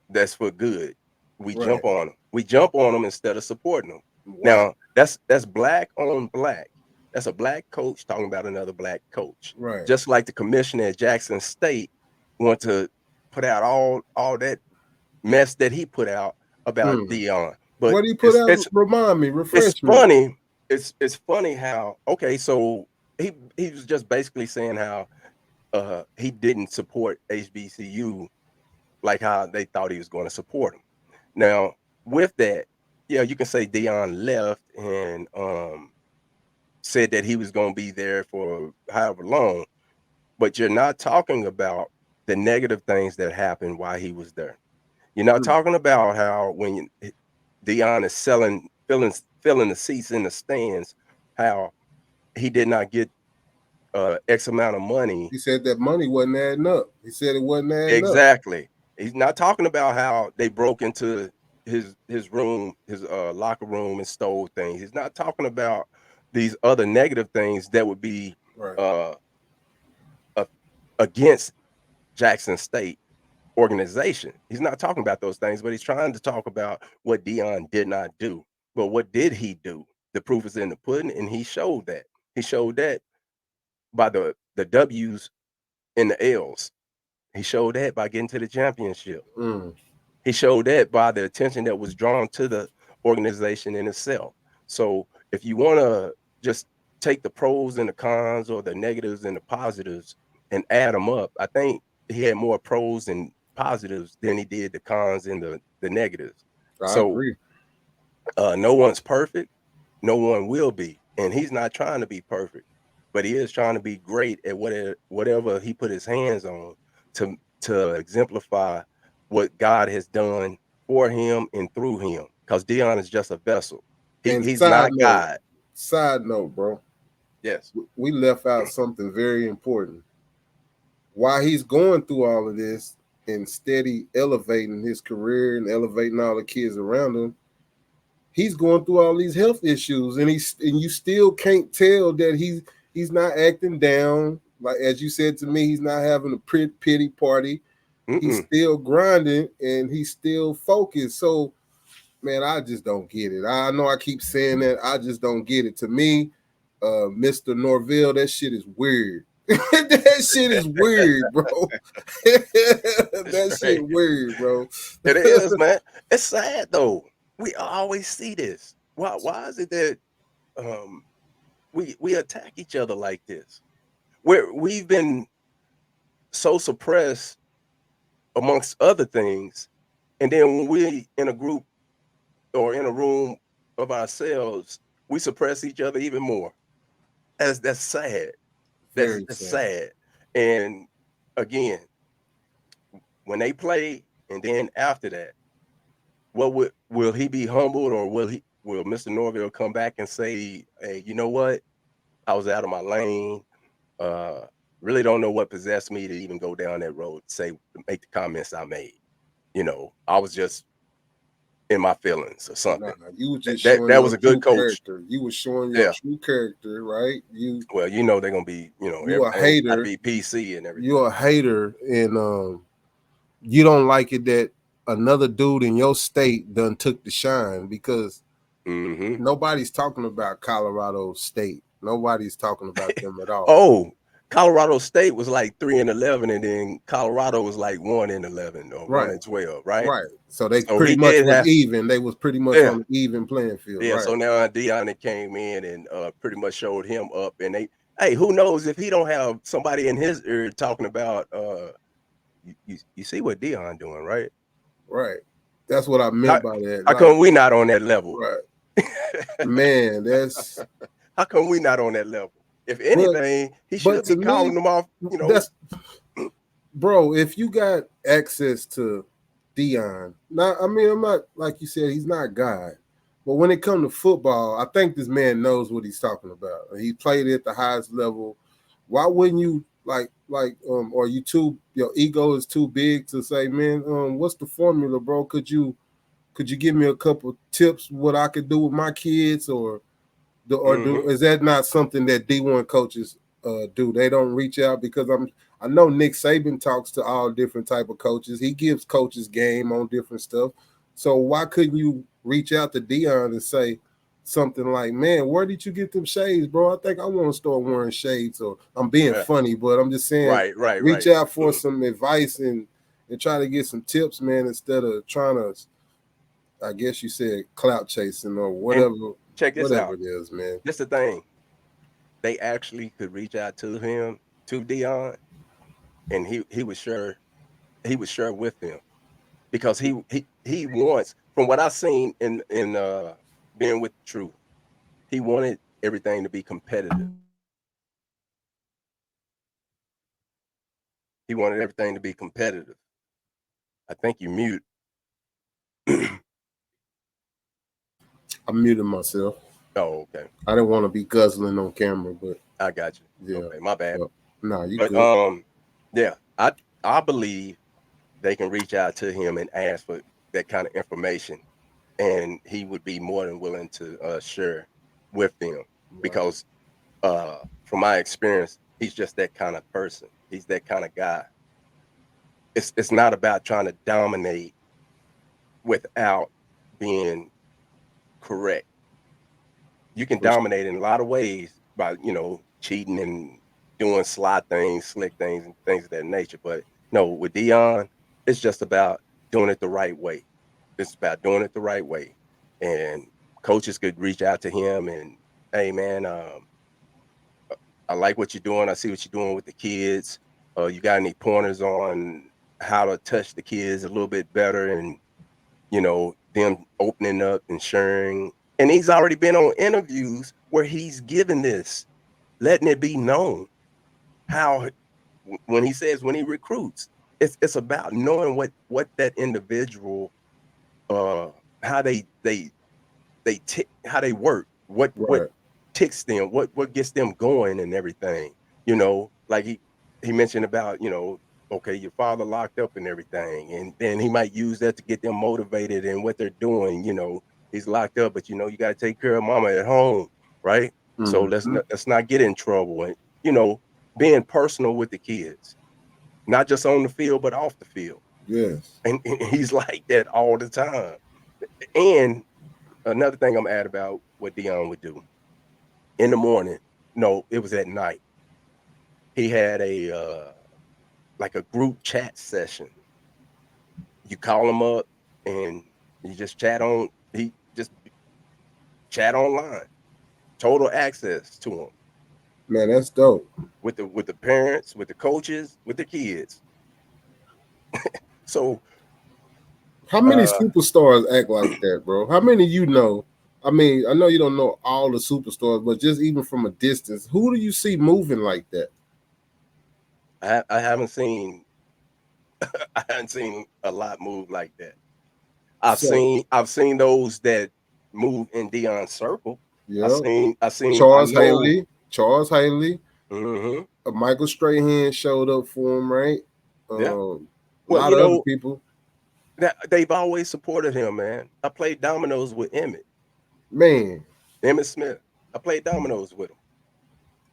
that's for good. We jump on them. We jump on them instead of supporting them. Wow. Now, that's black on black. That's a black coach talking about another black coach. Right. Just like the commissioner at Jackson State want to put out all that mess that he put out about Dion. But what he put out? Remind me, refresh me. Funny. It's funny how so he was just basically saying how he didn't support HBCU like how they thought he was going to support him. Now with that, yeah, you can say Dion left and said that he was going to be there for however long, but you're not talking about the negative things that happened while he was there. You're not talking about how when Dion is filling the seats in the stands, how he did not get X amount of money. He said that money wasn't adding up. He said it wasn't adding up. Exactly. He's not talking about how they broke into his room, his locker room, and stole things. He's not talking about these other negative things that would be Right. Against Jackson State organization. He's not talking about those things, but he's trying to talk about what Dion did not do. But what did he do? The proof is in the pudding, and he showed that. He showed that by the W's and the L's. He showed that by getting to the championship. He showed that by the attention that was drawn to the organization in itself. So if you want to just take the pros and the cons, or the negatives and the positives, and add them up, I think he had more pros and positives than he did the cons and the negatives. I agree. No one's perfect. No one will be. And he's not trying to be perfect, but he is trying to be great at whatever he put his hands on to exemplify what God has done for him and through him. Because Dion is just a vessel. He's not God. Side note, bro. Yes. We left out something very important. While he's going through all of this and steady elevating his career and elevating all the kids around him, he's going through all these health issues, and you still can't tell that he's not acting down. Like, as you said to me, he's not having a pity party. He's still grinding, and he's still focused. So, man, I just don't get it. I know I keep saying that. I just don't get it. To me, Mr. Norville, that shit is weird. That shit is weird, bro. That shit weird, bro. It is, man. It's sad though. We always see this. Why is it that we attack each other like this? We've been so suppressed amongst other things, and then when we in a group or in a room of ourselves, we suppress each other even more. That's sad. That's sad. And again, when they play, and then after that, what will he be humbled, or will Mr. Norville come back and say, hey, you know what? I was out of my lane. Really don't know what possessed me to even go down that road, make the comments I made. I was just in my feelings or something. You were just that was a good coach. Character. You were showing your true character, right? They're gonna be, you're a hater. Gotta be PC and everything. You're a hater, and you don't like it that another dude in your state done took the shine, because nobody's talking about Colorado State. Nobody's talking about them at all. Oh, Colorado State was like 3-11, and then Colorado was like 1-11 or 1-12, right? Right. So they pretty much was even. They was pretty much on the even playing field. Yeah. Right. So now Dion came in and pretty much showed him up, and hey, who knows if he don't have somebody in his ear talking about you see what Dion doing, right? Right. That's what I meant by that. How come we not on that level? Right. Man, that's how come we not on that level? If anything, he should be calling them off, Bro, if you got access to Dion, I'm not, like you said, he's not God. But when it comes to football, I think this man knows what he's talking about. He played at the highest level. Why wouldn't you or your ego is too big to say, man, what's the formula, bro? Could you give me a couple tips what I could do with my kids, is that not something that D1 coaches do? They don't reach out, because I know Nick Saban talks to all different type of coaches. He gives coaches game on different stuff. So why couldn't you reach out to Dion and say something like, man, where did you get them shades, bro? I think I want to start wearing shades. Or I'm being funny, but I'm just saying, reach out for some advice and try to get some tips, man, instead of trying to, I guess you said, clout chasing or whatever. Check this out. It is, man. That's the thing. They actually could reach out to him, to Dion, and he was sure with him, because he wants, from what I've seen in being with the truth, he wanted everything to be competitive. He wanted everything to be competitive. I think you mute. I muted myself. Oh, okay. I didn't want to be guzzling on camera, but I got you. yeah. Okay, my bad. Nah, you But good. yeah, I believe they can reach out to him and ask for that kind of information, and he would be more than willing to share with them Right. because from my experience, he's just that kind of person. He's that kind of guy. It's not about trying to dominate without being correct. You can For sure. dominate in a lot of ways by, cheating and doing sly things, slick things, and things of that nature. But no, with Dion, it's just about doing it the right way. It's about doing it the right way. And coaches could reach out to him and, hey man, I like what you're doing. I see what you're doing with the kids. You got any pointers on how to touch the kids a little bit better and, them opening up and sharing. And he's already been on interviews where he's given this, letting it be known how when he says when he recruits, it's about knowing what that individual uh how how they work, what Right. ticks them, what gets them going and everything. Like he mentioned about, okay, your father locked up and everything, and then he might use that to get them motivated in what they're doing. He's locked up, but you got to take care of mama at home, right? So Mm-hmm. let's not get in trouble, and being personal with the kids, not just on the field but off the field, Yes. and he's like that all the time. And another thing I'm at about what Dion would do in the morning. No, it was at night. He had a like a group chat session. You call him up and you just chat on. He just chat online. Total access to him Man, that's dope. with the parents, with the coaches, with the kids. So How many uh, superstars act like that, bro? How many you know? I mean, I know you don't know all the superstars, but just even from a distance, who do you see moving like that? I haven't seen I haven't seen a lot move like that. So, I've seen those that move in Dion's circle. yeah, I know. Charles Haley, Hmm. Michael Strahan showed up for him, right? Yeah. A Well, lot of other people. that they've always supported him, man. I played dominoes with Man, Emmett Smith. I played dominoes with him.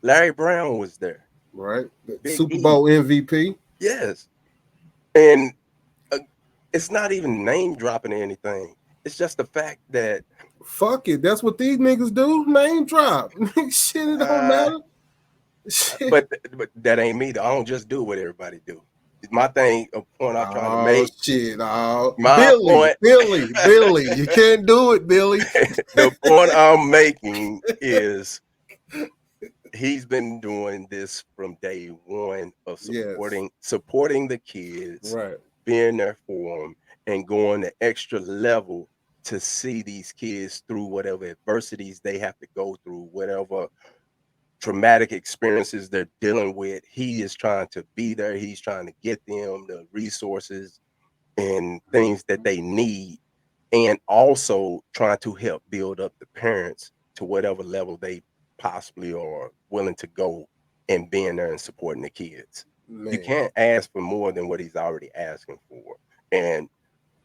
Larry Brown was there. right? Big Super E. Bowl MVP. Yes. And uh, it's not even name dropping or anything. It's just the fact that Fuck it. That's what these niggas do. Name drop. Shit, it don't uh, matter. Shit. but that ain't me. I don't just do what everybody do. My thing, a point I'm trying to Oh make. shit. Oh, My Billy, point. Billy, Billy. You can't do it, Billy. The point I'm making is he's been doing this from day one of Yes. supporting the kids, Right. being there for them, and going the extra level to see these kids through whatever adversities they have to go through, whatever traumatic experiences they're dealing with. He is trying to be there. He's trying to get them the resources and things that they need, and also trying to help build up the parents to whatever level they possibly are willing to go and being there and supporting the kids. You Man. can't ask for more than what he's already asking for. And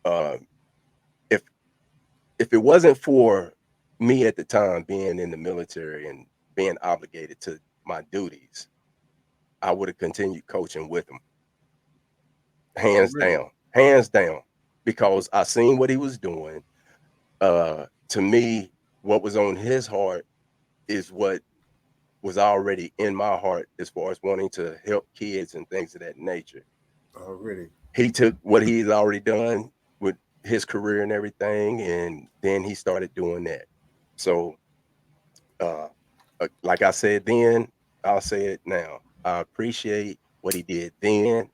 um, if if it wasn't for me at the time being in the military and being obligated to my duties, I would have continued coaching with him, Already. hands down, because I seen what he was doing. To me, what was on his heart is what was already in my heart as far as wanting to help kids and things of that nature. Already. He took what he's already done with his career and everything, and then he started doing that. So, uh, like I said then, I'll say it now. I appreciate what he did then,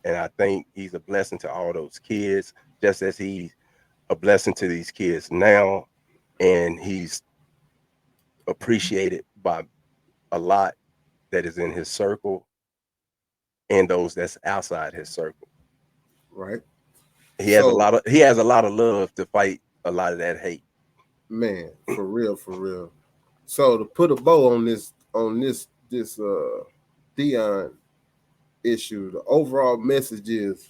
and I think he's a blessing to all those kids, just as he's a blessing to these kids now, and he's appreciated by a lot that is in his circle and those that's outside his circle. Right. He has So a lot of love to fight a lot of that hate. man, for real, for real. So to put a bow on this Dion issue, the overall message is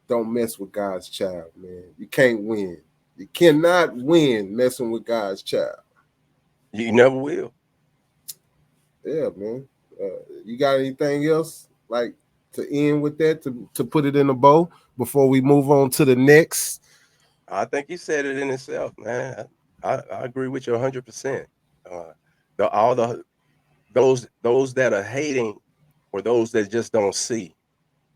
don't mess with God's child, man. You can't win. You cannot win messing with God's child. You never will. Yeah, man. You got anything else like to end with that to put it in a bow before we move on to the next? I think you said it in itself, man. I agree with you 100%. Those that are hating or those that just don't see,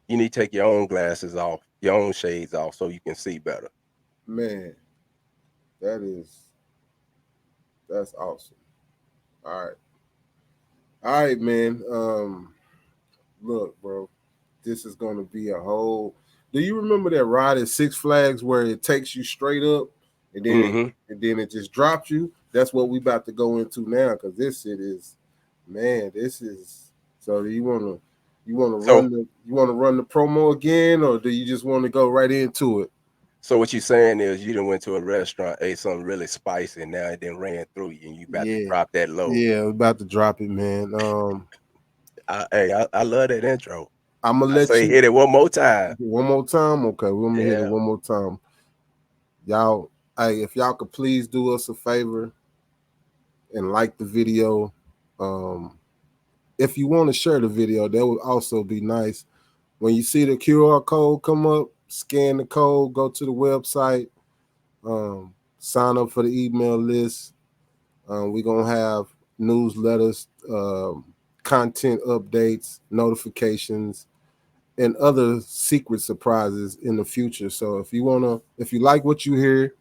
you need to take your own glasses off, your own shades off, so you can see better. Man, that's awesome. All right, man. Look, bro, this is gonna be a whole. Do you remember that ride at Six Flags where it takes you straight up and then it just drops you? That's what we about to go into now because this shit is, man. This is. So do you want to run the promo again, or do you just want to go right into it? So what you're saying is you done went to a restaurant, ate something really spicy, and now it then ran through you, and you about to drop that low. Yeah, we're about to drop it, man. I love that intro. I'm gonna let you hit it one more time. One more time, okay. We're gonna hit it one more time. Y'all, hey, if y'all could please do us a favor and like the video. If you want to share the video, that would also be nice. When you see the QR code come up, scan the code, go to the website, sign up for the email list. We're gonna have newsletters, content updates, notifications, and other secret surprises in the future. So if you like what you hear,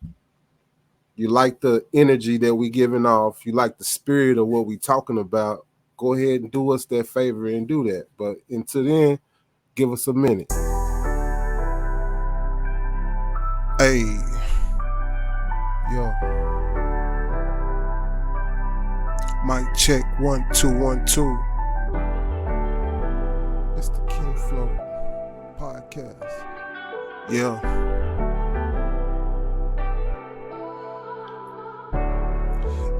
you like the energy that we giving off, you like the spirit of what we talking about, go ahead and do us that favor and do that. But until then, give us a minute. Hey, yo. Mic check 1 2 1 2. It's the Kinflow Podcast. Yeah.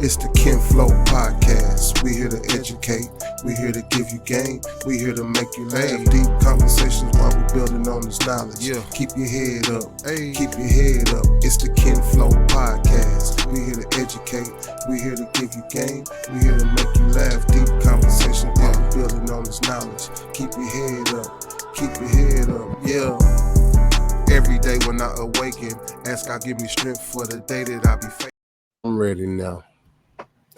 It's the Kinflow Podcast. We here to educate. We here to give you game. We here to make you laugh. Deep conversations while we're building on this knowledge. Yeah. Keep your head up. Hey. Keep your head up. It's the Kinflow Podcast. We here to educate. We here to give you game. We here to make you laugh. Deep conversations while we're building on this knowledge. Keep your head up. Keep your head up. Yeah. Every day when I awaken, ask God give me strength for the day that I be facing. I'm ready now.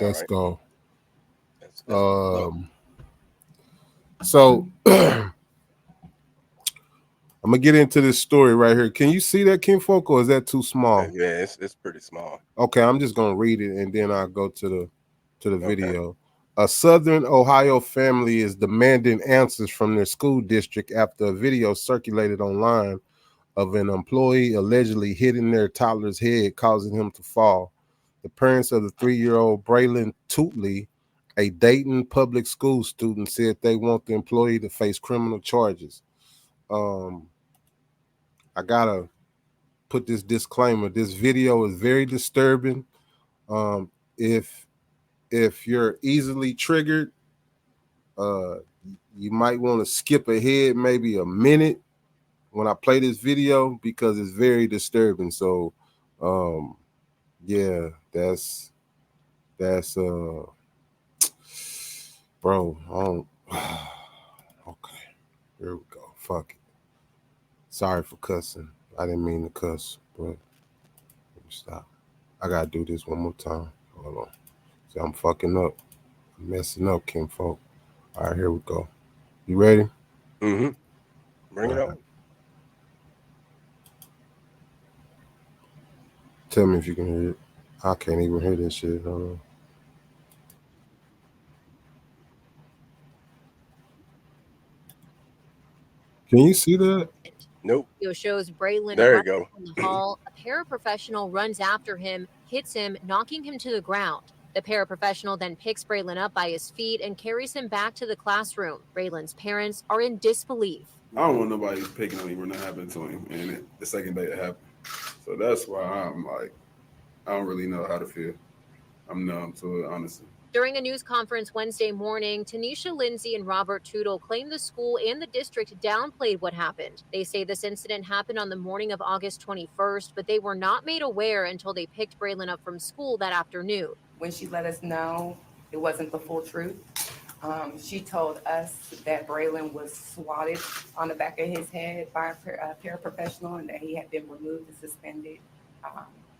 Let's go. So I'm gonna get into this story right here. Can you see that, Kinfolk, or is that too small? Yeah, it's pretty small. Okay, I'm just gonna read it and then I'll go to the video. A Southern Ohio family is demanding answers from their school district after a video circulated online of an employee allegedly hitting their toddler's head, causing him to fall. The parents of the 3-year-old Braylon Tootley, a Dayton public school student, said they want the employee to face criminal charges. I gotta put this disclaimer. This video is very disturbing. If you're easily triggered, you might want to skip ahead maybe a minute when I play this video because it's very disturbing. So, yeah, that's bro. Okay, here we go. Fuck it. Sorry for cussing. I didn't mean to cuss, but let me stop. I gotta do this one more time. Hold on. See, I'm fucking up. I'm messing up, Kinfolk. All right, here we go. You ready? Mm-hmm. Bring it on. Tell me if you can hear it. I can't even hear this shit. Hold on. Can you see that? Nope. Video shows Braylon There you go. in the hall. A paraprofessional runs after him, hits him, knocking him to the ground. The paraprofessional then picks Braylon up by his feet and carries him back to the classroom. Braylon's parents are in disbelief. I don't want nobody picking on him or nothing happened to him, and the second day it happened. So that's why I'm like, I don't really know how to feel. I'm numb to it, honestly. During a news conference Wednesday morning, Tanisha Lindsay and Robert Tootle claimed the school and the district downplayed what happened. They say this incident happened on the morning of August 21st, but they were not made aware until they picked Braylon up from school that afternoon. When she let us know it wasn't the full truth, she told us that Braylon was swatted on the back of his head by a paraprofessional and that he had been removed and suspended.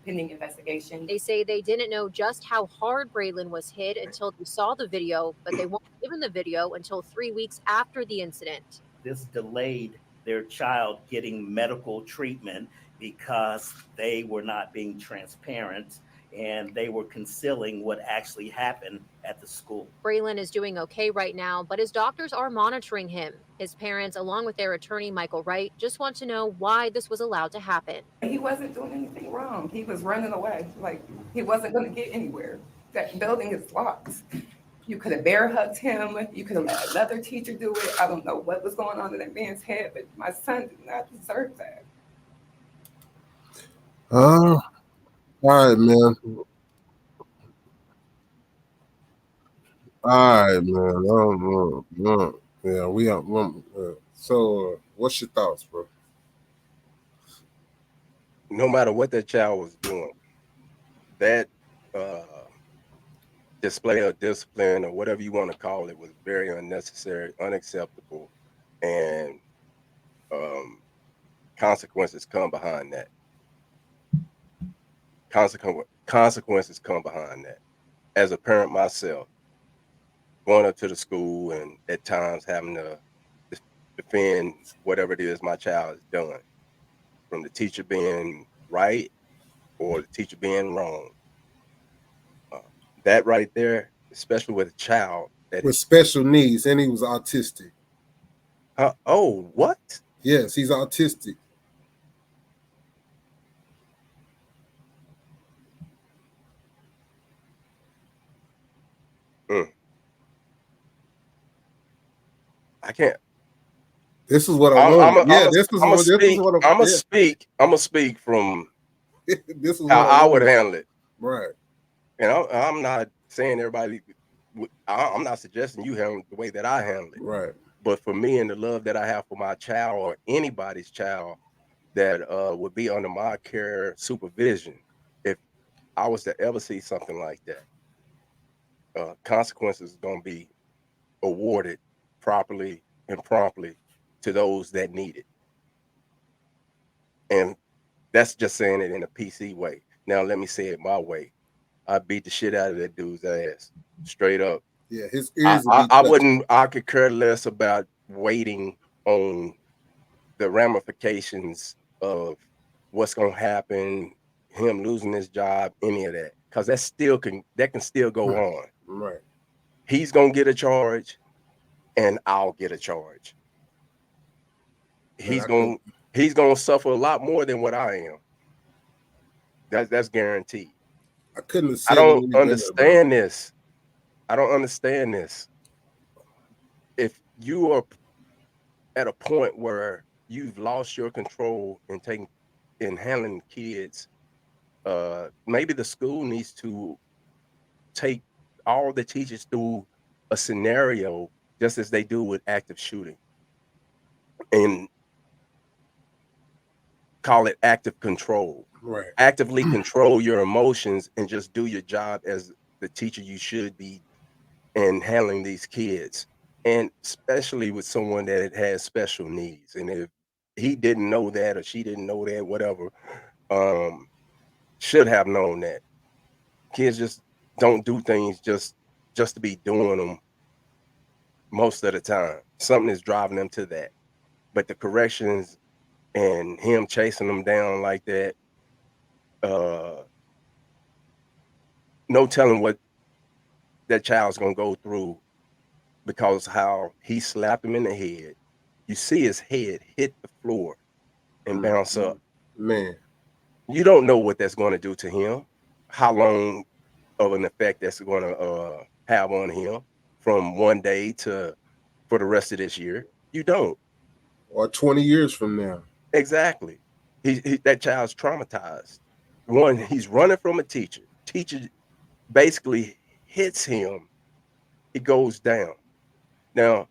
Pending investigation. They say they didn't know just how hard Braylon was hit until they saw the video, but they weren't given the video until 3 weeks after the incident. This delayed their child getting medical treatment because they were not being transparent and they were concealing what actually happened at the school. Braylon is doing okay right now, but his doctors are monitoring him. His parents, along with their attorney, Michael Wright, just want to know why this was allowed to happen. He wasn't doing anything wrong. He was running away. Like, he wasn't going to get anywhere. That building is locked. You could have bear hugged him. You could have let another teacher do it. I don't know what was going on in that man's head, but my son did not deserve that. All right, man. All right, man. Yeah, we are. So, what's your thoughts, bro? No matter what that child was doing, that display of discipline or whatever you want to call it was very unnecessary, unacceptable, and consequences come behind that. Consequences come behind that. As a parent myself, going up to the school and at times having to defend whatever it is my child has done, from the teacher being right or the teacher being wrong. That right there, especially with a child that With special needs, and he was autistic. Oh, what? Yes, he's autistic. I can't. This is what I want. I'm gonna speak from this is how what I would handle it. Right. And I'm not saying everybody. I'm not suggesting you handle it the way that I handle it. Right. But for me and the love that I have for my child or anybody's child that would be under my care supervision, if I was to ever see something like that, consequences are going to be awarded properly and promptly to those that need it. And that's just saying it in a PC way. Now, let me say it my way. I beat the shit out of that dude's ass, straight up. Yeah, his ears. I could care less about waiting on the ramifications of what's gonna happen, him losing his job, any of that, because that can still go on. Right. He's gonna get a charge, and I'll get a charge. He's gonna suffer a lot more than what I am. That's guaranteed. I couldn't have said I don't understand this. I don't understand this. If you are at a point where you've lost your control in handling kids, maybe the school needs to take all the teachers through a scenario just as they do with active shooting and call it active control. Right. Actively control your emotions and just do your job as the teacher you should be in handling these kids, and especially with someone that has special needs. And if he didn't know that or she didn't know that, whatever, should have known that. Kids just don't do things just to be doing them most of the time. Something is driving them to that. But the corrections and him chasing them down like that, no telling what that child's gonna go through, because how he slapped him in the head. You see his head hit the floor and bounce up. Man, you don't know what that's going to do to him, how long of an effect that's going to have on him from one day to for the rest of this year. You don't. Or 20 years from now. Exactly. That child's traumatized. One, he's running from a teacher. Teacher basically hits him. He goes down. Now,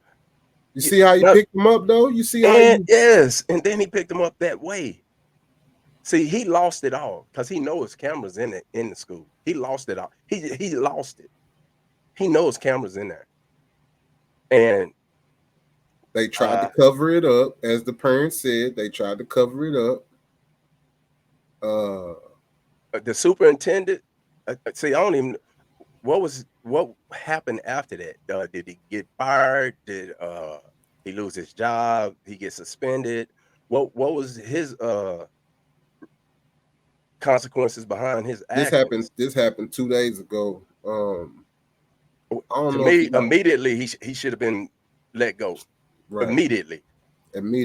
You see how you picked him up, though? You see how and you... yes, and then he picked him up that way. See, he lost it all because he knows cameras in the school. He lost it all. He lost it. He knows cameras in there. And they tried to cover it up, as the parents said. They tried to cover it up. The superintendent, see, I don't even. What happened after that? Did he get fired? Did he lose his job? He get suspended? What was his consequences behind his actions? This happened 2 days ago. I don't To know me, immediately he should have been let go. Right. Immediately. Let me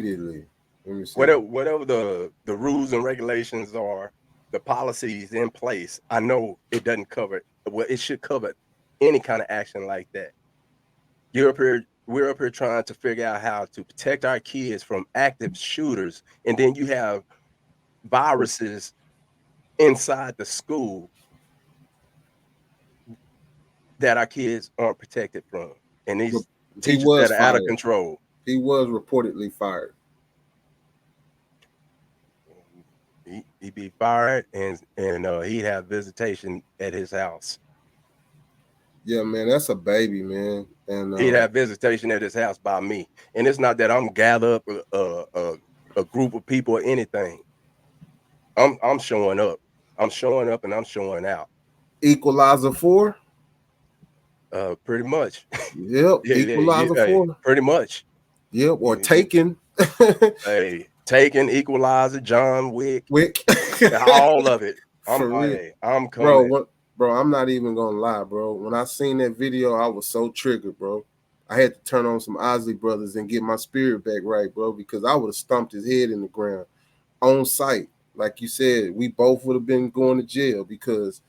see. Whatever the rules and regulations are, the policies in place, I know it doesn't cover. Well, it should cover any kind of action like that. We're up here trying to figure out how to protect our kids from active shooters, and then you have viruses inside the school that our kids aren't protected from, and these teachers that are out of control. He was reportedly fired. He'd be fired, and he'd have visitation at his house. Yeah, man, that's a baby, man. And he'd have visitation at his house by me. And it's not that I'm gather up a group of people or anything. I'm showing up. I'm showing up and I'm showing out. Equalizer 4? Pretty much. Yep. Equalizer 4. Pretty much. Yep. Or Taken. Hey, Taken, Equalizer, John Wick. All of it. I'm coming. Bro, I'm not even gonna lie, bro. When I seen that video, I was so triggered, bro. I had to turn on some Osley Brothers and get my spirit back right, bro, because I would have stomped his head in the ground on sight. Like you said, we both would have been going to jail because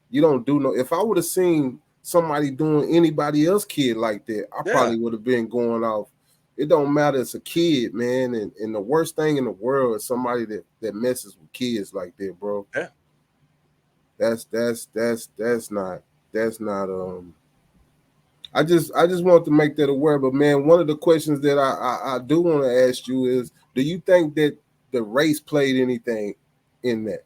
you don't do no. If I would have seen somebody doing anybody else kid like that, I probably would have been going off. It don't matter. It's a kid, man, and the worst thing in the world is somebody that messes with kids like that, bro. Yeah. That's not I just want to make that aware. But man, one of the questions that I do want to ask you is, do you think that the race played anything in that?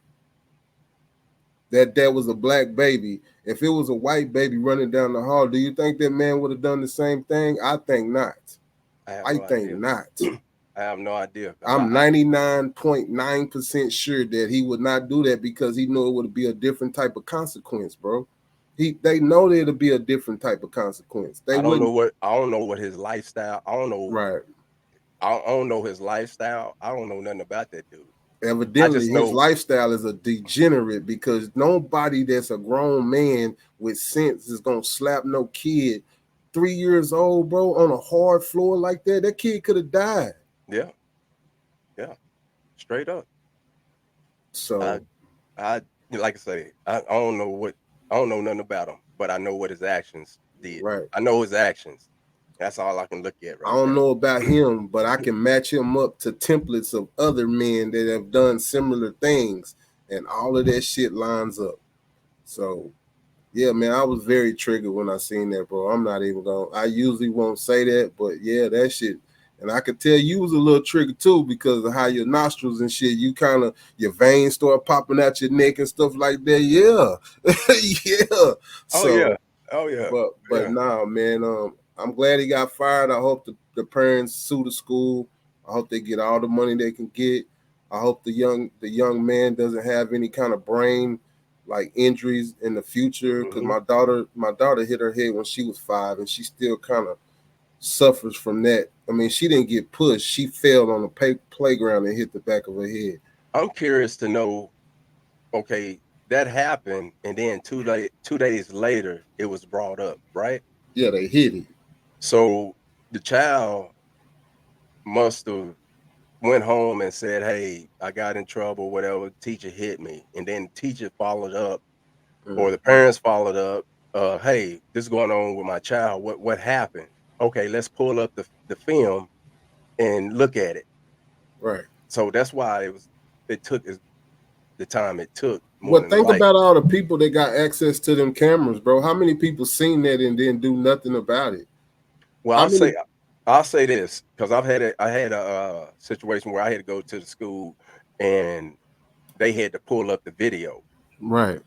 That was a black baby. If it was a white baby running down the hall, do you think that man would have done the same thing? I think not. I think not. I have no idea. I'm 99.9% sure that he would not do that because he knew it would be a different type of consequence, bro. They know there'll be a different type of consequence. I don't know what his lifestyle. I don't know. Right. I don't know his lifestyle. I don't know nothing about that dude. Evidently, his lifestyle is a degenerate because nobody that's a grown man with sense is gonna slap no kid 3 years old, bro, on a hard floor like that. That kid could have died. Yeah. Straight up. So I like I say, I don't know nothing about him, but I know what his actions did. Right. I know his actions. That's all I can look at right I don't know about him, but I can match him up to templates of other men that have done similar things, and all of that shit lines up. So yeah, man, I was very triggered when I seen that, bro. I'm not even gonna. I usually won't say that, but yeah, that shit. And I could tell you was a little triggered too because of how your nostrils and shit, your veins start popping out your neck and stuff like that. Yeah, yeah. Oh yeah. But nah, man. I'm glad he got fired. I hope the parents sue the school. I hope they get all the money they can get. I hope the young man doesn't have any kind of brain like injuries in the future because my daughter hit her head when she was 5 and she still kind of suffers from that. I mean, she didn't get pushed. She fell on the playground and hit the back of her head. I'm curious to know, okay, that happened, and then 2 days later, it was brought up, right? Yeah, they hit it. So the child must have went home and said, hey, I got in trouble, whatever, teacher hit me. And then the teacher followed up, or the parents followed up, hey, this is going on with my child. What happened? Okay, let's pull up the film and look at it. Right. So that's why it took the time it took. More Well, than think like, about all the people that got access to them cameras, bro. How many people seen that and didn't do nothing about it? well, How many? I'll say this because I had a situation where I had to go to the school and they had to pull up the video, Right.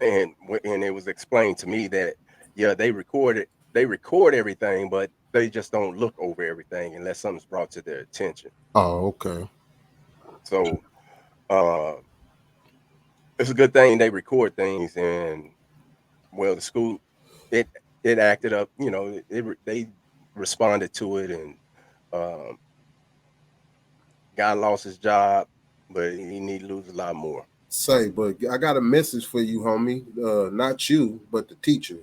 and it was explained to me that yeah, they record everything, but they just don't look over everything unless something's brought to their attention. Oh, okay. So uh, it's a good thing they record things, and well, the school it acted up, they responded to it, and um, guy lost his job, but he need to lose a lot more. But I got a message for you, homie. Not you, but the teacher.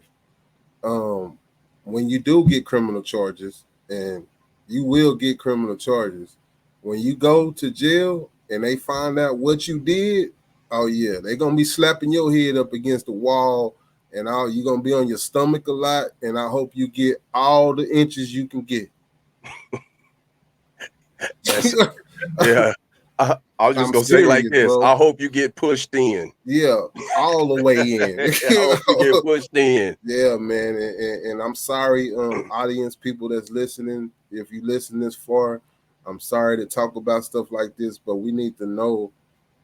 When you do get criminal charges, and you will get criminal charges, when you go to jail and they find out what you did, oh yeah, they're gonna be slapping your head up against the wall, and you're gonna be on your stomach a lot. And I hope you get all the inches you can get. Yeah. I was just I'm gonna say like serious, this. bro. I hope you get pushed in. Yeah, all the way in. I hope you get pushed in. Yeah, man, and I'm sorry, audience, people that's listening. If you listen this far, I'm sorry to talk about stuff like this, but we need to know.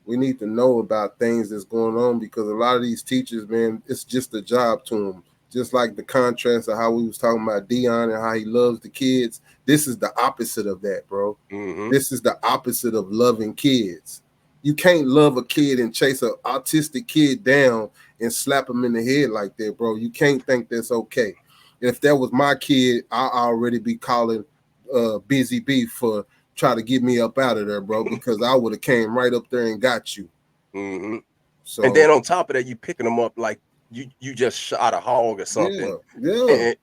We need to know about things that's going on, because a lot of these teachers, man, it's just a job to them. Just like the contrast of how we was talking about Dion and how he loves the kids. This is the opposite of that, bro. Mm-hmm. This is the opposite of loving kids. You can't love a kid and chase an autistic kid down and slap him in the head like that, bro. You can't think that's okay. If that was my kid, I'd already be calling Busy B for try to get me up out of there, bro, because I would have came right up there and got you. Mm-hmm. So, and then on top of that, you picking them up like you just shot a hog or something. Yeah. And,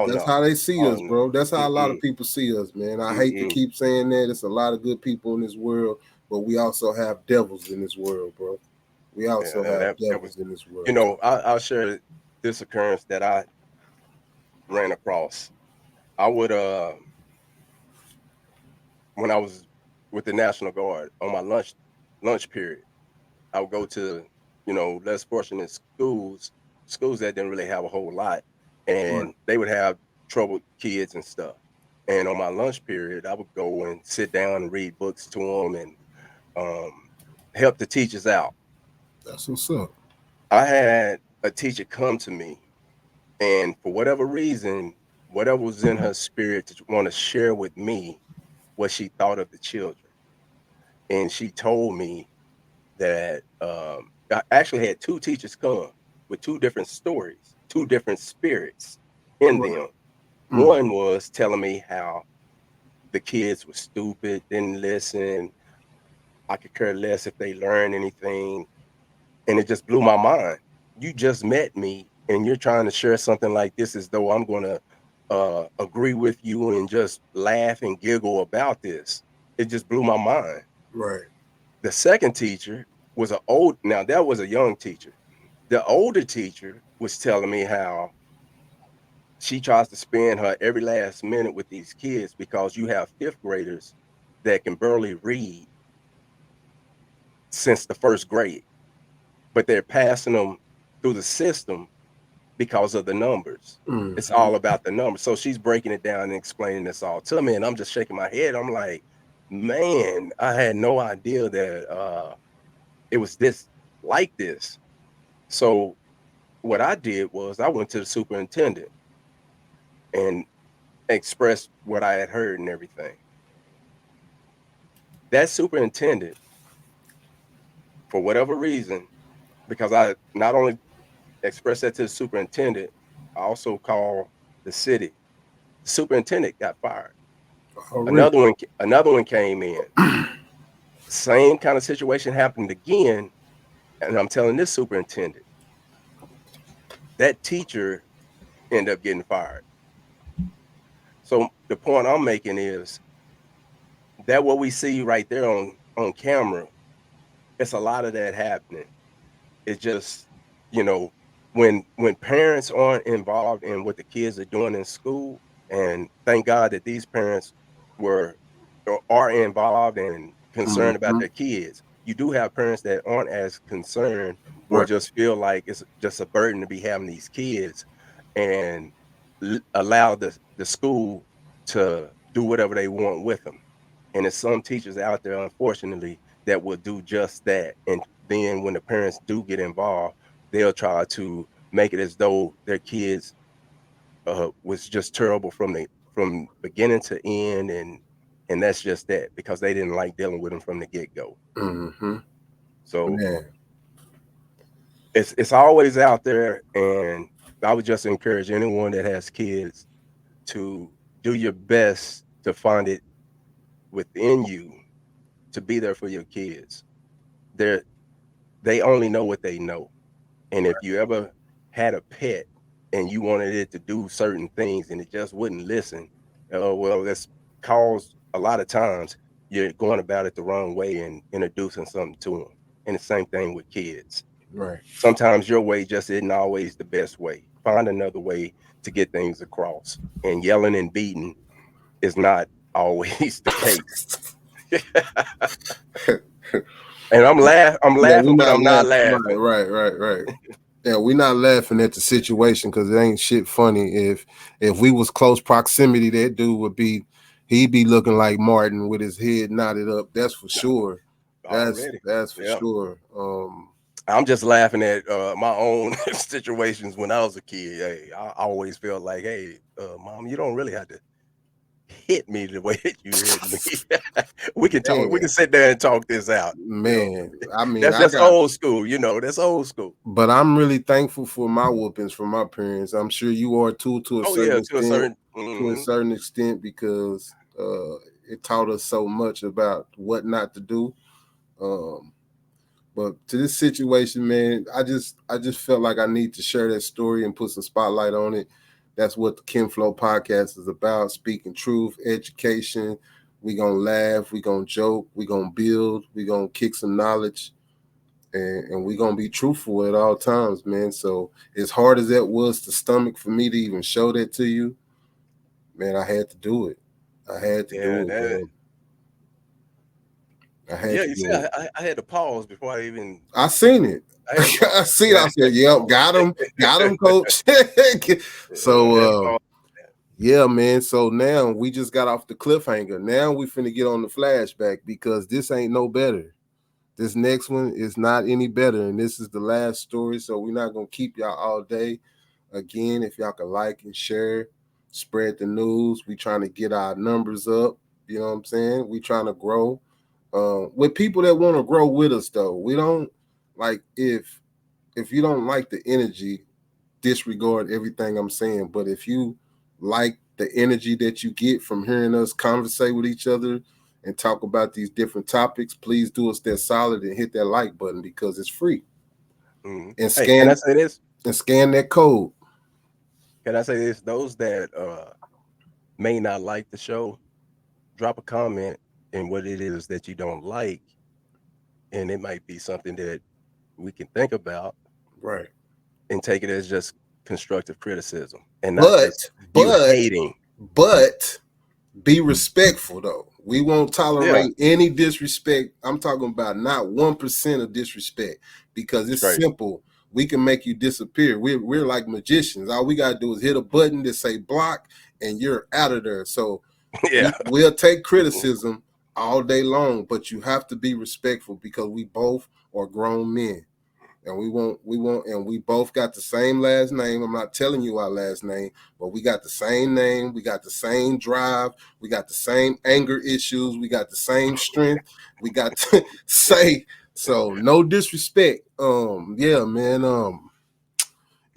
that's how they see us, bro. That's how a lot of Mm-mm. people see us, man. I hate to keep saying that. It's a lot of good people in this world, but we also have devils in this world, bro. We also have devils in this world. I'll share this occurrence that I ran across. I would when I was with the National Guard on my lunch period, I would go to less fortunate schools that didn't really have a whole lot, and they would have troubled kids and stuff. And on my lunch period, I would go and sit down and read books to them and help the teachers out. That's what's up. I had a teacher come to me, and for whatever reason, whatever was in her spirit to want to share with me what she thought of the children. And she told me that I actually had two teachers come with two different stories, two different spirits in them. One was telling me how the kids were stupid, didn't listen. I could care less if they learn anything. And it just blew my mind. You just met me and you're trying to share something like this as though I'm going to agree with you and just laugh and giggle about this. It just blew my mind. Right. The second teacher was now that was a young teacher. The older teacher was telling me how she tries to spend her every last minute with these kids because you have fifth graders that can barely read since the first grade, but they're passing them through the system because of the numbers. Mm-hmm. It's all about the numbers. So she's breaking it down and explaining this all to me, and I'm just shaking my head. I'm like, man, I had no idea that it was like this. So what I did was I went to the superintendent and expressed what I had heard and everything. That superintendent, for whatever reason, because I not only expressed that to the superintendent, I also called the city. The superintendent got fired. Oh, Another one came in. Same kind of situation happened again. And I'm telling this superintendent, that teacher ended up getting fired. So the point I'm making is that what we see right there on camera, it's a lot of that happening. It's just, when parents aren't involved in what the kids are doing in school, and thank God that these parents are involved and concerned about Mhm. their kids. You do have parents that aren't as concerned or Right. just feel like it's just a burden to be having these kids and allow the school to do whatever they want with them. And there's some teachers out there, unfortunately, that will do just that. And then when the parents do get involved, they'll try to make it as though their kids was just terrible from beginning to end, and that's just that because they didn't like dealing with them from the get-go. Mm-hmm. So Man. it's always out there, and I would just encourage anyone that has kids to do your best to find it within you to be there for your kids. They only know what they know. And if you ever had a pet and you wanted it to do certain things and it just wouldn't listen, well, that's caused a lot of times you're going about it the wrong way and introducing something to them. And the same thing with kids. Right. Sometimes your way just isn't always the best way. Find another way to get things across. And yelling and beating is not always the case. And I'm laughing, but I'm not laughing. Right. Yeah, we're not laughing at the situation because it ain't shit funny. If we was close proximity, that dude he'd be looking like Martin with his head knotted up. That's for sure. That's for sure. I'm just laughing at my own situations when I was a kid. Hey, I always felt like, hey, Mom, you don't really have to hit me the way that you hit me. We can talk. We can sit there and talk this out. Man, I mean, that's just old school. That's old school. But I'm really thankful for my whoopings from my parents. I'm sure you are too, to a certain extent, because it taught us so much about what not to do. But to this situation, man, I just felt like I need to share that story and put some spotlight on it. That's what the Kinflow Podcast is about: speaking truth, education. We gonna laugh, we gonna joke, we gonna build, we gonna kick some knowledge, and we gonna be truthful at all times, man. So as hard as that was to stomach for me to even show that to you, man, I had to do it. I had to do it, man. I had to pause before I even. I seen it. I see it. I said, "Yep, got him, coach." So, yeah, man. So now we just got off the cliffhanger. Now we finna get on the flashback because this ain't no better. This next one is not any better, and this is the last story. So we're not gonna keep y'all all day. Again, if y'all can like and share, spread the news. We trying to get our numbers up. You know what I'm saying? We trying to grow. With people that want to grow with us, though, we don't like if you don't like the energy, disregard everything I'm saying. But if you like the energy that you get from hearing us conversate with each other and talk about these different topics, please do us that solid and hit that like button because it's free. Mm-hmm. And scan. Can I say this? And scan that code. Can I say this? Those that may not like the show, drop a comment in what it is that you don't like, and it might be something that we can think about, right, and take it as just constructive criticism and not just hating. But be respectful, though. We won't tolerate any disrespect. I'm talking about not 1% of disrespect, because it's simple. We can make you disappear. We're like magicians. All we gotta do is hit a button that say block, and you're out of there. So we'll take criticism all day long, but you have to be respectful because we both are grown men, and we won't, and we both got the same last name. I'm not telling you our last name, but we got the same name. We got the same drive. We got the same anger issues. We got the same strength. We got to say, so no disrespect. Yeah, man.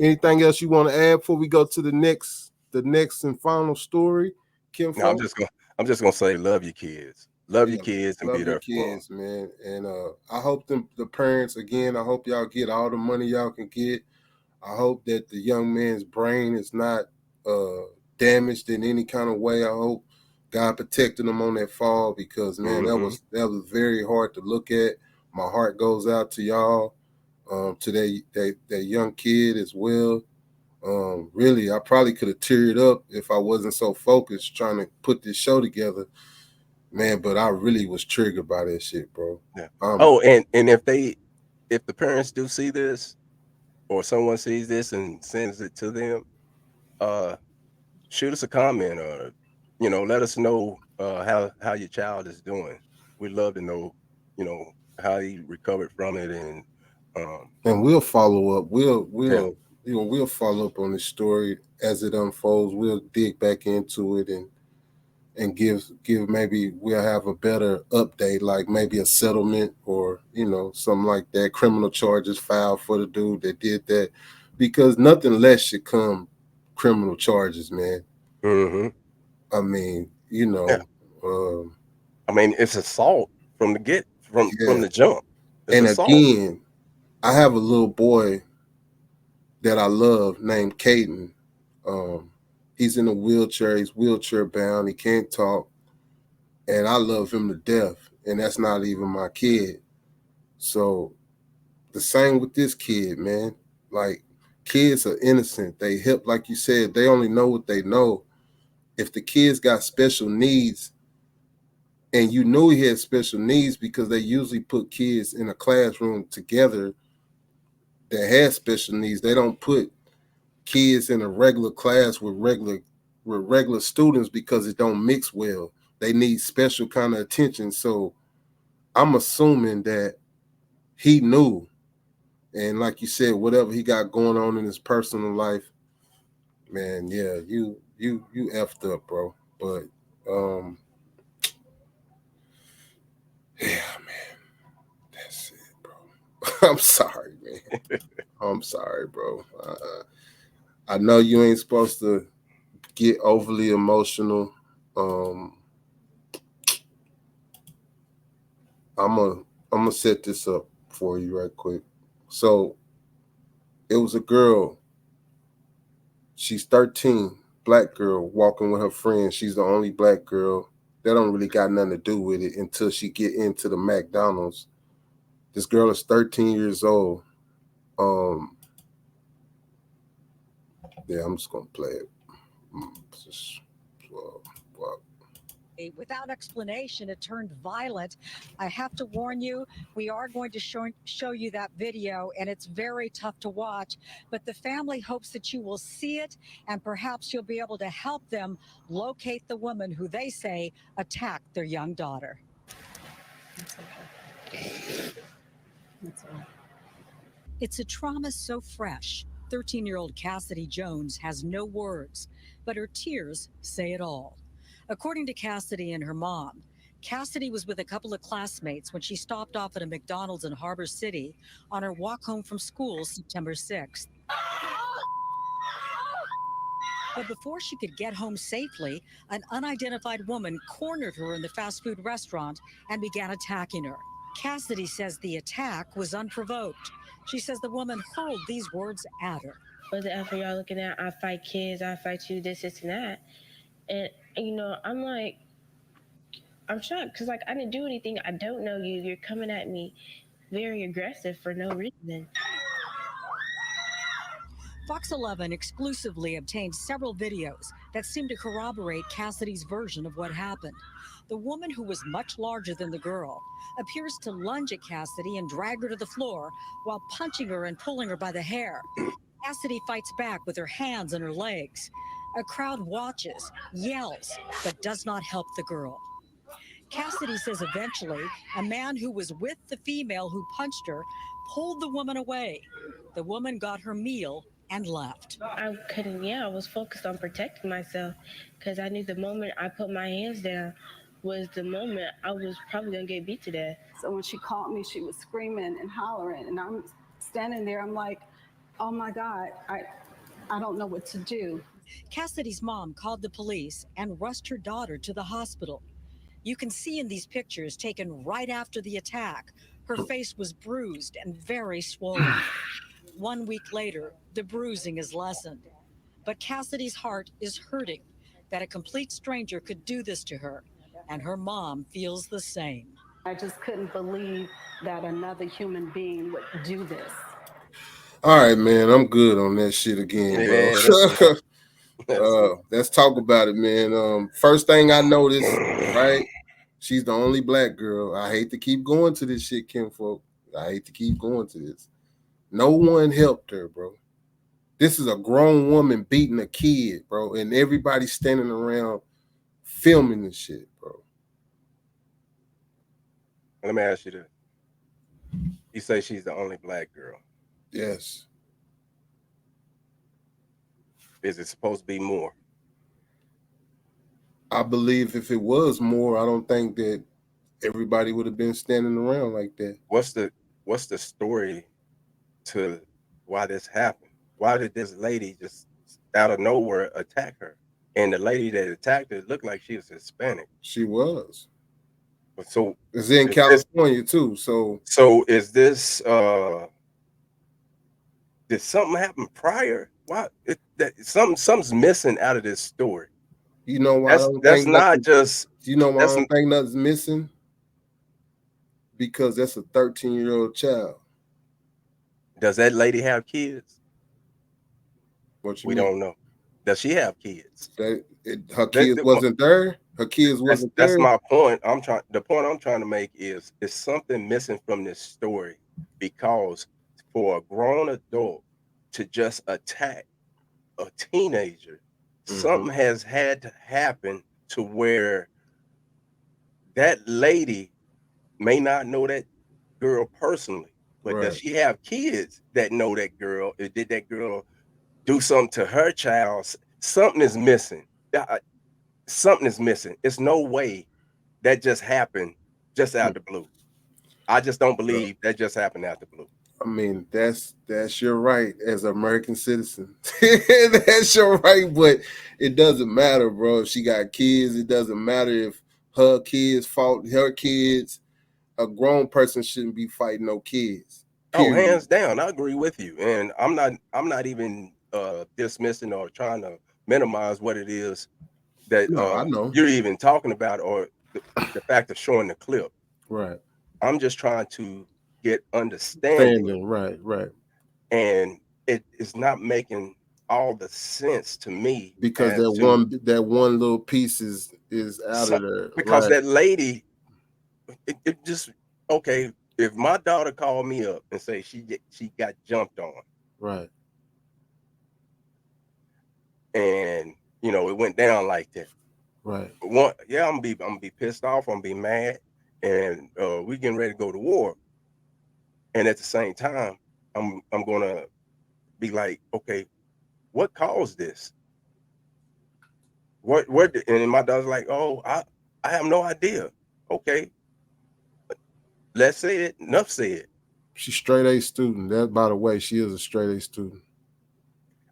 Anything else you want to add before we go to the next and final story? Kinflow? No, I'm just gonna say, love your kids. Love your kids and be there for kids, man. And I hope the parents, again, I hope y'all get all the money y'all can get. I hope that the young man's brain is not damaged in any kind of way. I hope God protected him on that fall, because man, that was very hard to look at. My heart goes out to y'all, to that young kid as well. Really, I probably could have teared up if I wasn't so focused trying to put this show together. Man, but I really was triggered by that shit, bro. Yeah. And if the parents do see this, or someone sees this and sends it to them, shoot us a comment, or let us know how your child is doing. We'd love to know, how he recovered from it, and we'll follow up. Yeah. We'll follow up on this story as it unfolds. We'll dig back into it and give maybe we'll have a better update, like maybe a settlement or something like that. Criminal charges filed for the dude that did that, because nothing less should come criminal charges, man. Mm-hmm. I mean, Yeah. I mean, it's assault from the jump. It's and assault. again, I have a little boy that I love named Caden. He's in a wheelchair. He's wheelchair bound. He can't talk. And I love him to death. And that's not even my kid. So the same with this kid, man. Like, kids are innocent. They hip, like you said, they only know what they know. If the kids got special needs, and you knew he had special needs, because they usually put kids in a classroom together that had special needs. They don't put kids in a regular class with regular students, because it don't mix well. They need special kind of attention. So I'm assuming that he knew. And like you said, whatever he got going on in his personal life, man, yeah, you effed up, bro. But yeah, man, that's it, bro. I'm sorry, man. I'm sorry, bro. I know you ain't supposed to get overly emotional. I'm gonna set this up for you right quick. So it was a girl. She's 13, black girl, walking with her friend. She's the only black girl. That don't really got nothing to do with it until she get into the McDonald's. This girl is 13 years old. Yeah, I'm just gonna play it. Well, without explanation, it turned violent. I have to warn you, we are going to show you that video, and it's very tough to watch, but the family hopes that you will see it, and perhaps you'll be able to help them locate the woman who they say attacked their young daughter. That's okay. That's all. It's a trauma so fresh. 13-year-old Cassidy Jones has no words, but her tears say it all. According to Cassidy and her mom, Cassidy was with a couple of classmates when she stopped off at a McDonald's in Harbor City on her walk home from school September 6th. But before she could get home safely, an unidentified woman cornered her in the fast food restaurant and began attacking her. Cassidy says the attack was unprovoked. She says the woman hurled these words at her. What's the effort y'all looking at? I fight kids, I fight you, this, and that. And, I'm like, I'm shocked because, I didn't do anything. I don't know you. You're coming at me very aggressive for no reason. Fox 11 exclusively obtained several videos that seem to corroborate Cassidy's version of what happened. The woman, who was much larger than the girl, appears to lunge at Cassidy and drag her to the floor while punching her and pulling her by the hair. Cassidy fights back with her hands and her legs. A crowd watches, yells, but does not help the girl. Cassidy says eventually a man who was with the female who punched her pulled the woman away. The woman got her meal and left. I was focused on protecting myself because I knew the moment I put my hands down was the moment I was probably going to get beat to death. So when she called me, she was screaming and hollering, and I'm standing there, I'm like, oh my God, I don't know what to do. Cassidy's mom called the police and rushed her daughter to the hospital. You can see in these pictures taken right after the attack, her face was bruised and very swollen. 1 week later, the bruising is lessened. But Cassidy's heart is hurting that a complete stranger could do this to her, and her mom feels the same. I just couldn't believe that another human being would do this. All right, man, I'm good on that shit again, bro. Let's talk about it, man. First thing I noticed, right? She's the only black girl. I hate to keep going to this shit, Kinfolk. I hate to keep going to this. No one helped her, bro. This is a grown woman beating a kid, bro, and everybody standing around filming this shit, bro. Let me ask you this. You say she's the only black girl. Yes. Is it supposed to be more? I believe if it was more, I don't think that everybody would have been standing around like that. What's the story to why this happened? Why did this lady just out of nowhere attack her? And the lady that attacked her looked like she was Hispanic. She was. So it's in California too. So is this did something happen prior? Why something's missing out of this story? You know why? That's not just. You know why I don't think nothing's missing? Because that's a 13-year-old child. Does that lady have kids? What you we mean? don't know. Does she have kids? Her kids wasn't there. Her kids wasn't there. That's my point. The point I'm trying to make is something missing from this story, because for a grown adult to just attack a teenager, something has had to happen to where that lady may not know that girl personally, but does she have kids that know that girl? Did that girl do something to her child? Something is missing. Something is missing. It's no way that just happened just out the blue. I just don't believe that just happened out the blue. I mean, that's your right as an American citizen. That's your right, but it doesn't matter, bro. If she got kids, it doesn't matter if her kids fought her kids. A grown person shouldn't be fighting no kids. Period. Oh, hands down, I agree with you, and I'm not even dismissing or trying to minimize what it is that I know you're even talking about, or the fact of showing the clip. Right. I'm just trying to get understanding. Right. And it is not making all the sense to me, because that one little piece is out of there. Because that lady, it just okay. If my daughter called me up and say she got jumped on, right, and it went down like that, right. I'm gonna be pissed off. I'm gonna be mad, and we getting ready to go to war. And at the same time, I'm gonna be like, okay, what caused this? And my daughter's like, oh, I have no idea. Okay, let's say it. Enough said. She's straight A student. That, by the way, she is a straight A student.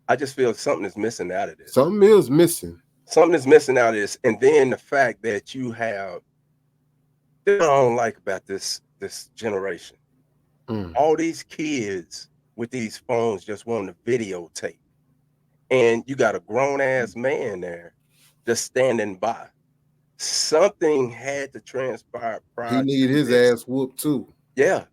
I just feel something is missing out of this. Something is missing. Something is missing out of this, and then the fact that you have. What I don't like about this generation. All these kids with these phones just want to videotape, and you got a grown ass man there just standing by. Something had to transpire prior. He need his ass whooped too. Yeah,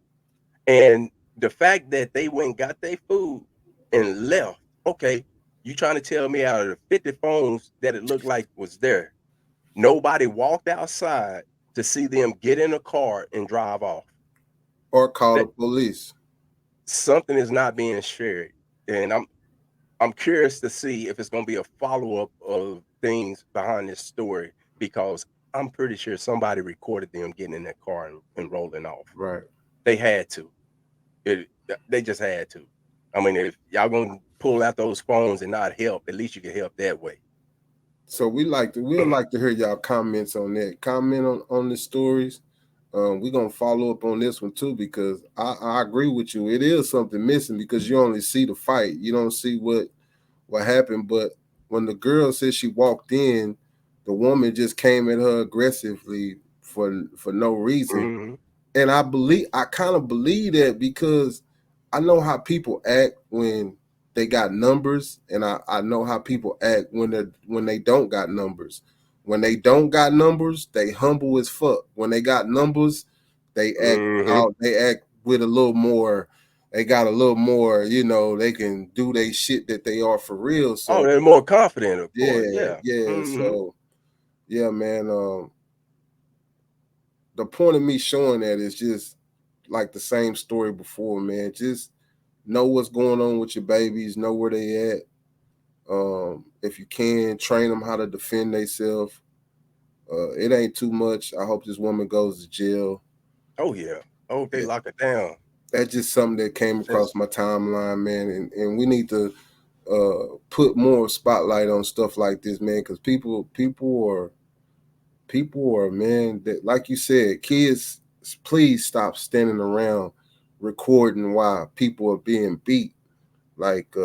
and the fact that they went and got their food and left. Okay, you trying to tell me out of the 50 phones that it looked like was there, nobody walked outside to see them get in a car and drive off? Or call the police. Something is not being shared, and I'm curious to see if it's going to be a follow-up of things behind this story, because I'm pretty sure somebody recorded them getting in that car and rolling off. Right. They had to. They just had to. I mean, if y'all going to pull out those phones and not help, at least you can help that way. So we'd like to hear y'all comments on that. Comment on the stories. We're gonna follow up on this one too, because I agree with you. It is something missing, because you only see the fight, you don't see what happened. But when the girl said she walked in, the woman just came at her aggressively for no reason. And I kind of believe that, because I know how people act when they got numbers, and I know how people act when they don't got numbers. When they don't got numbers, they humble as fuck. When they got numbers, they act out. They act with a little more. They got a little more. They can do they shit that they are for real. So they're more confident, of course. Yeah. So yeah, man. the point of me showing that is just like the same story before, man. Just know what's going on with your babies, know where they at. If you can, train them how to defend themselves. It ain't too much. I hope this woman goes to jail. Oh yeah. I hope they lock it down. That's just something that came across my timeline, man. And we need to put more spotlight on stuff like this, man, because people are, man, that, like you said, kids, please stop standing around recording while people are being beat. Like,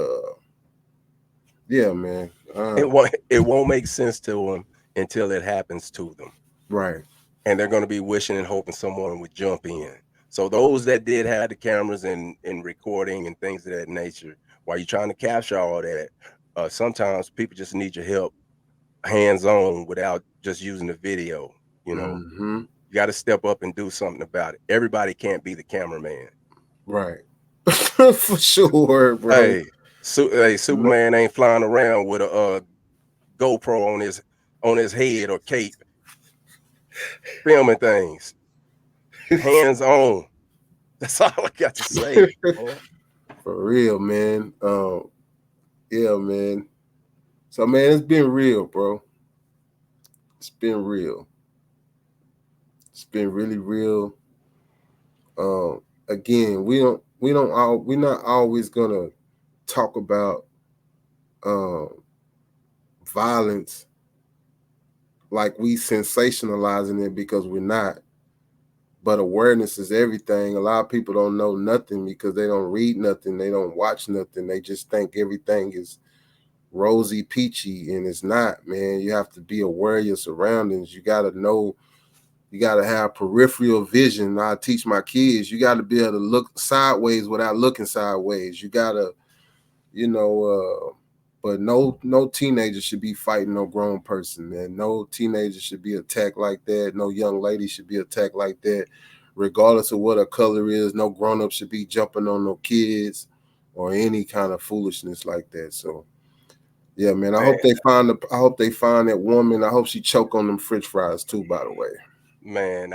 yeah, man. It won't make sense to them until it happens to them. Right. And they're going to be wishing and hoping someone would jump in. So those that did have the cameras and recording and things of that nature, while you're trying to capture all that, sometimes people just need your help hands-on without just using the video. You know, you got to step up and do something about it. Everybody can't be the cameraman. Right. For sure, bro. Hey, Superman ain't flying around with a GoPro on his head or cape, filming things. Hands on. That's all I got to say. For real, man. Yeah, man. So, man, it's been real, bro. It's been real. It's been really real. Again, we're not always gonna talk about violence like we sensationalizing it, because we're not. But awareness is everything. A lot of people don't know nothing because they don't read nothing. They don't watch nothing. They just think everything is rosy peachy, and it's not, man. You have to be aware of your surroundings. You got to know, you got to have peripheral vision. I teach my kids, you got to be able to look sideways without looking sideways. You got to, but no teenager should be fighting no grown person, man. No teenager should be attacked like that. No young lady should be attacked like that, regardless of what her color is. No grown-up should be jumping on no kids or any kind of foolishness like that. So, yeah, man. I hope they find that woman. I hope she choke on them French fries too, by the way. Man,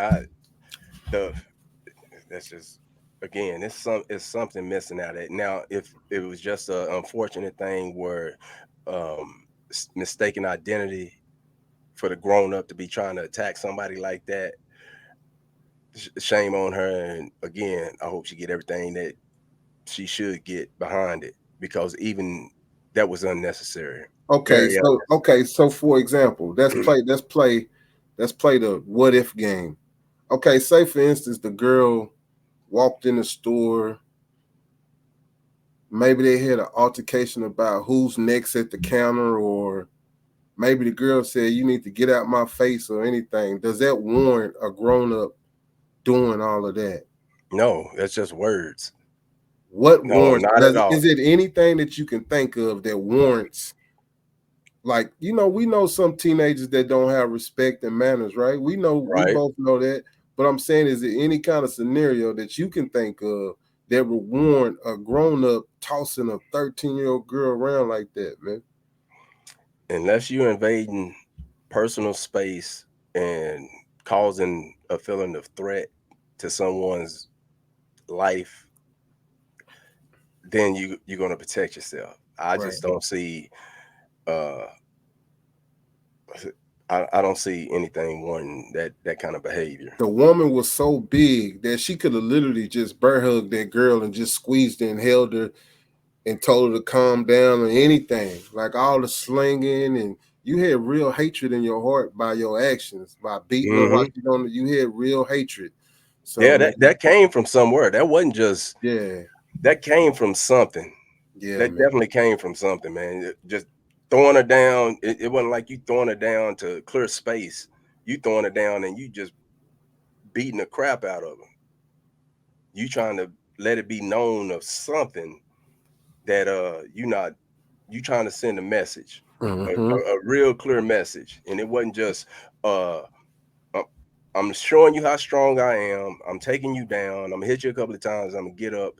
that's just, again, it's something missing out of it. Now, if it was just an unfortunate thing where mistaken identity for the grown up to be trying to attack somebody like that, shame on her. And again, I hope she get everything that she should get behind it, because even that was unnecessary. Okay, so for example, let's play the what if game. Okay, say for instance the girl walked in the store. Maybe they had an altercation about who's next at the counter, or maybe the girl said, "You need to get out my face," or anything. Does that warrant a grown-up doing all of that? No, that's just words. What No, warrants? not at all. Is it anything that you can think of that warrants? Like, we know some teenagers that don't have respect and manners, right? We both know that. But I'm saying, is there any kind of scenario that you can think of that would warrant a grown-up tossing a 13-year-old girl around like that, man? Unless you're invading personal space and causing a feeling of threat to someone's life, then you're going to protect yourself. I just don't see I don't see anything warranting that kind of behavior. The woman was so big that she could have literally just bear hugged that girl and just squeezed her and held her and told her to calm down or anything. Like all the slinging, and you had real hatred in your heart by your actions, by beating her while she's on. You had real hatred. So yeah, that came from somewhere. That wasn't just that came from something. Yeah, that definitely came from something, man. Just throwing her down. It wasn't like you throwing her down to clear space. You throwing her down and you just beating the crap out of her. You trying to let it be known of something that you trying to send a message, a real clear message. And it wasn't just I'm showing you how strong I am. I'm taking you down. I'm gonna hit you a couple of times. I'm gonna get up.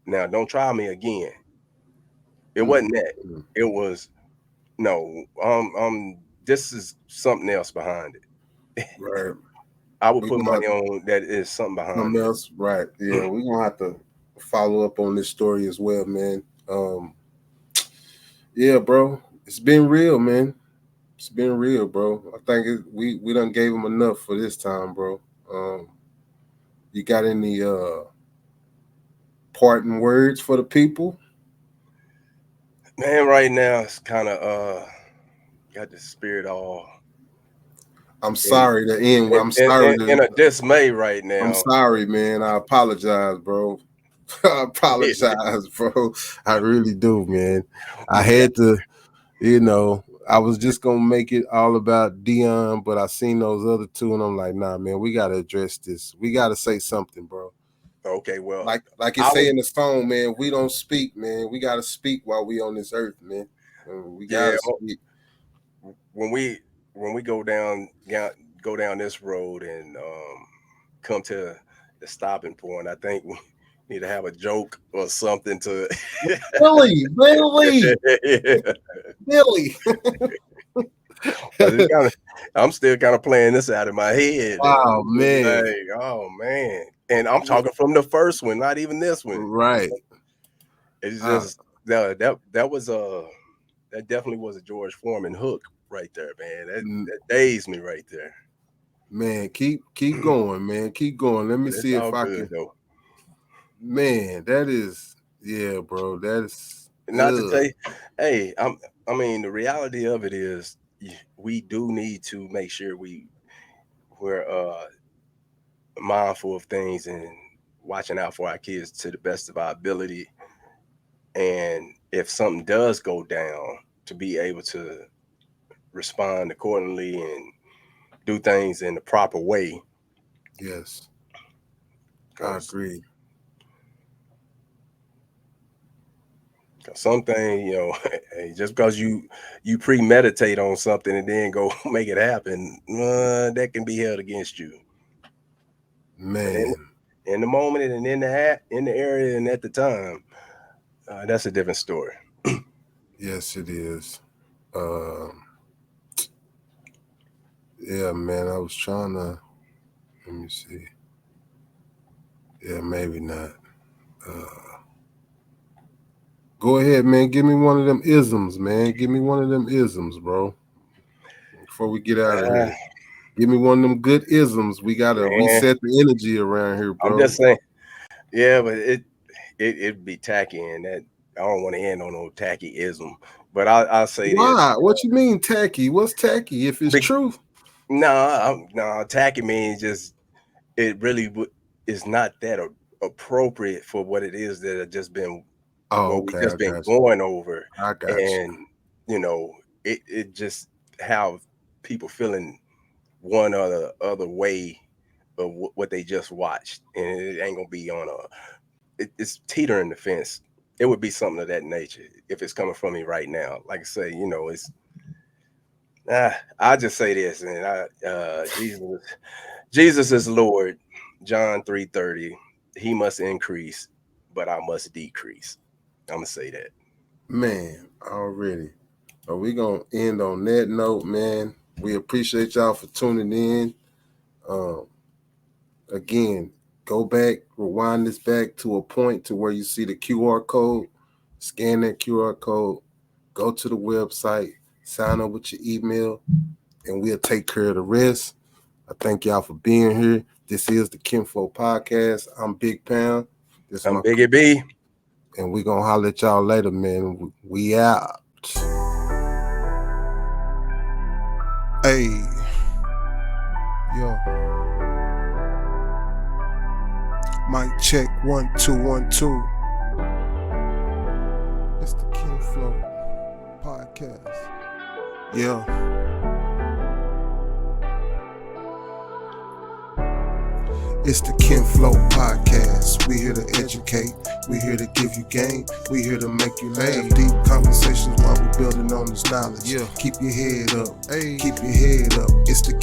Now don't try me again. It wasn't that. It was no. This is something else behind it. Right. I would We put gonna money on that is something behind something it. else, right? Yeah, we're gonna have to follow up on this story as well, man. Yeah, bro, it's been real, man. It's been real, bro. I think we done gave him enough for this time, bro. You got any parting words for the people? Man, right now it's kind of got the spirit all I'm sorry to end. I'm sorry in to. a dismay right now. I'm sorry, man. I apologize, bro. I apologize, bro. I really do, man. I had to, I was just gonna make it all about Dion, but I seen those other two, and I'm like, nah, man, we gotta address this. We gotta say something, bro. Okay, well, Like you say in the song, man, we don't speak, man. We gotta speak while we on this earth, man. We gotta speak. When we go down this road and come to the stopping point, I think we need to have a joke or something to Billy. I'm still kind of playing this out of my head. Oh man. Like, oh man. And I'm talking from the first one, not even this one. Right. It's just that definitely was a George Foreman hook right there, man. That dazed me right there. Man, keep going, man. Keep going. Let me see if I can. Though. Man, that is, yeah, bro. That's not to say, hey, I mean, the reality of it is we do need to make sure we're mindful of things and watching out for our kids to the best of our ability. And if something does go down, to be able to respond accordingly and do things in the proper way. Yes, I agree. Something, just because you premeditate on something and then go make it happen, that can be held against you. Man, in the moment and in the area and at the time, that's a different story. Yes, it is. Yeah, man. I was trying to. Let me see. Yeah, maybe not. Go ahead, man. Give me one of them isms, man. Give me one of them isms, bro. Before we get out of here. Give me one of them good isms. We got to reset the energy around here, bro. I'm just saying. Yeah, but it'd be tacky, and that I don't want to end on no tacky ism. But I'll say Why? this. What you mean tacky? What's tacky if it's truth? No, tacky means just it really is not that appropriate for what it is that have just been we just been going over. I got you. And it just have people feeling one or the other way of what they just watched, and it ain't gonna be on it's teetering the fence. It would be something of that nature if it's coming from me right now. Like I say, it's I just say this, and Jesus is Lord. John 3:30. He must increase, but I must decrease. I'm gonna say that. Man, already. Are we gonna end on that note, man? We appreciate y'all for tuning in. Again, go back, rewind this back to a point to where you see the QR code. Scan that QR code. Go to the website. Sign up with your email, and we'll take care of the rest. I thank y'all for being here. This is the Kinflow Podcast. I'm Big Pound. I'm Biggie B. And we're going to holler at y'all later, man. We out. Hey. Yo. Mic check 1 2 1 2. It's the Kinflow Podcast. Yeah. It's the Kinflow Podcast. We here to educate. We here to give you game. We here to make you laugh. Deep conversations while we building on this knowledge. Yeah. Keep your head up. Hey. Keep your head up. It's the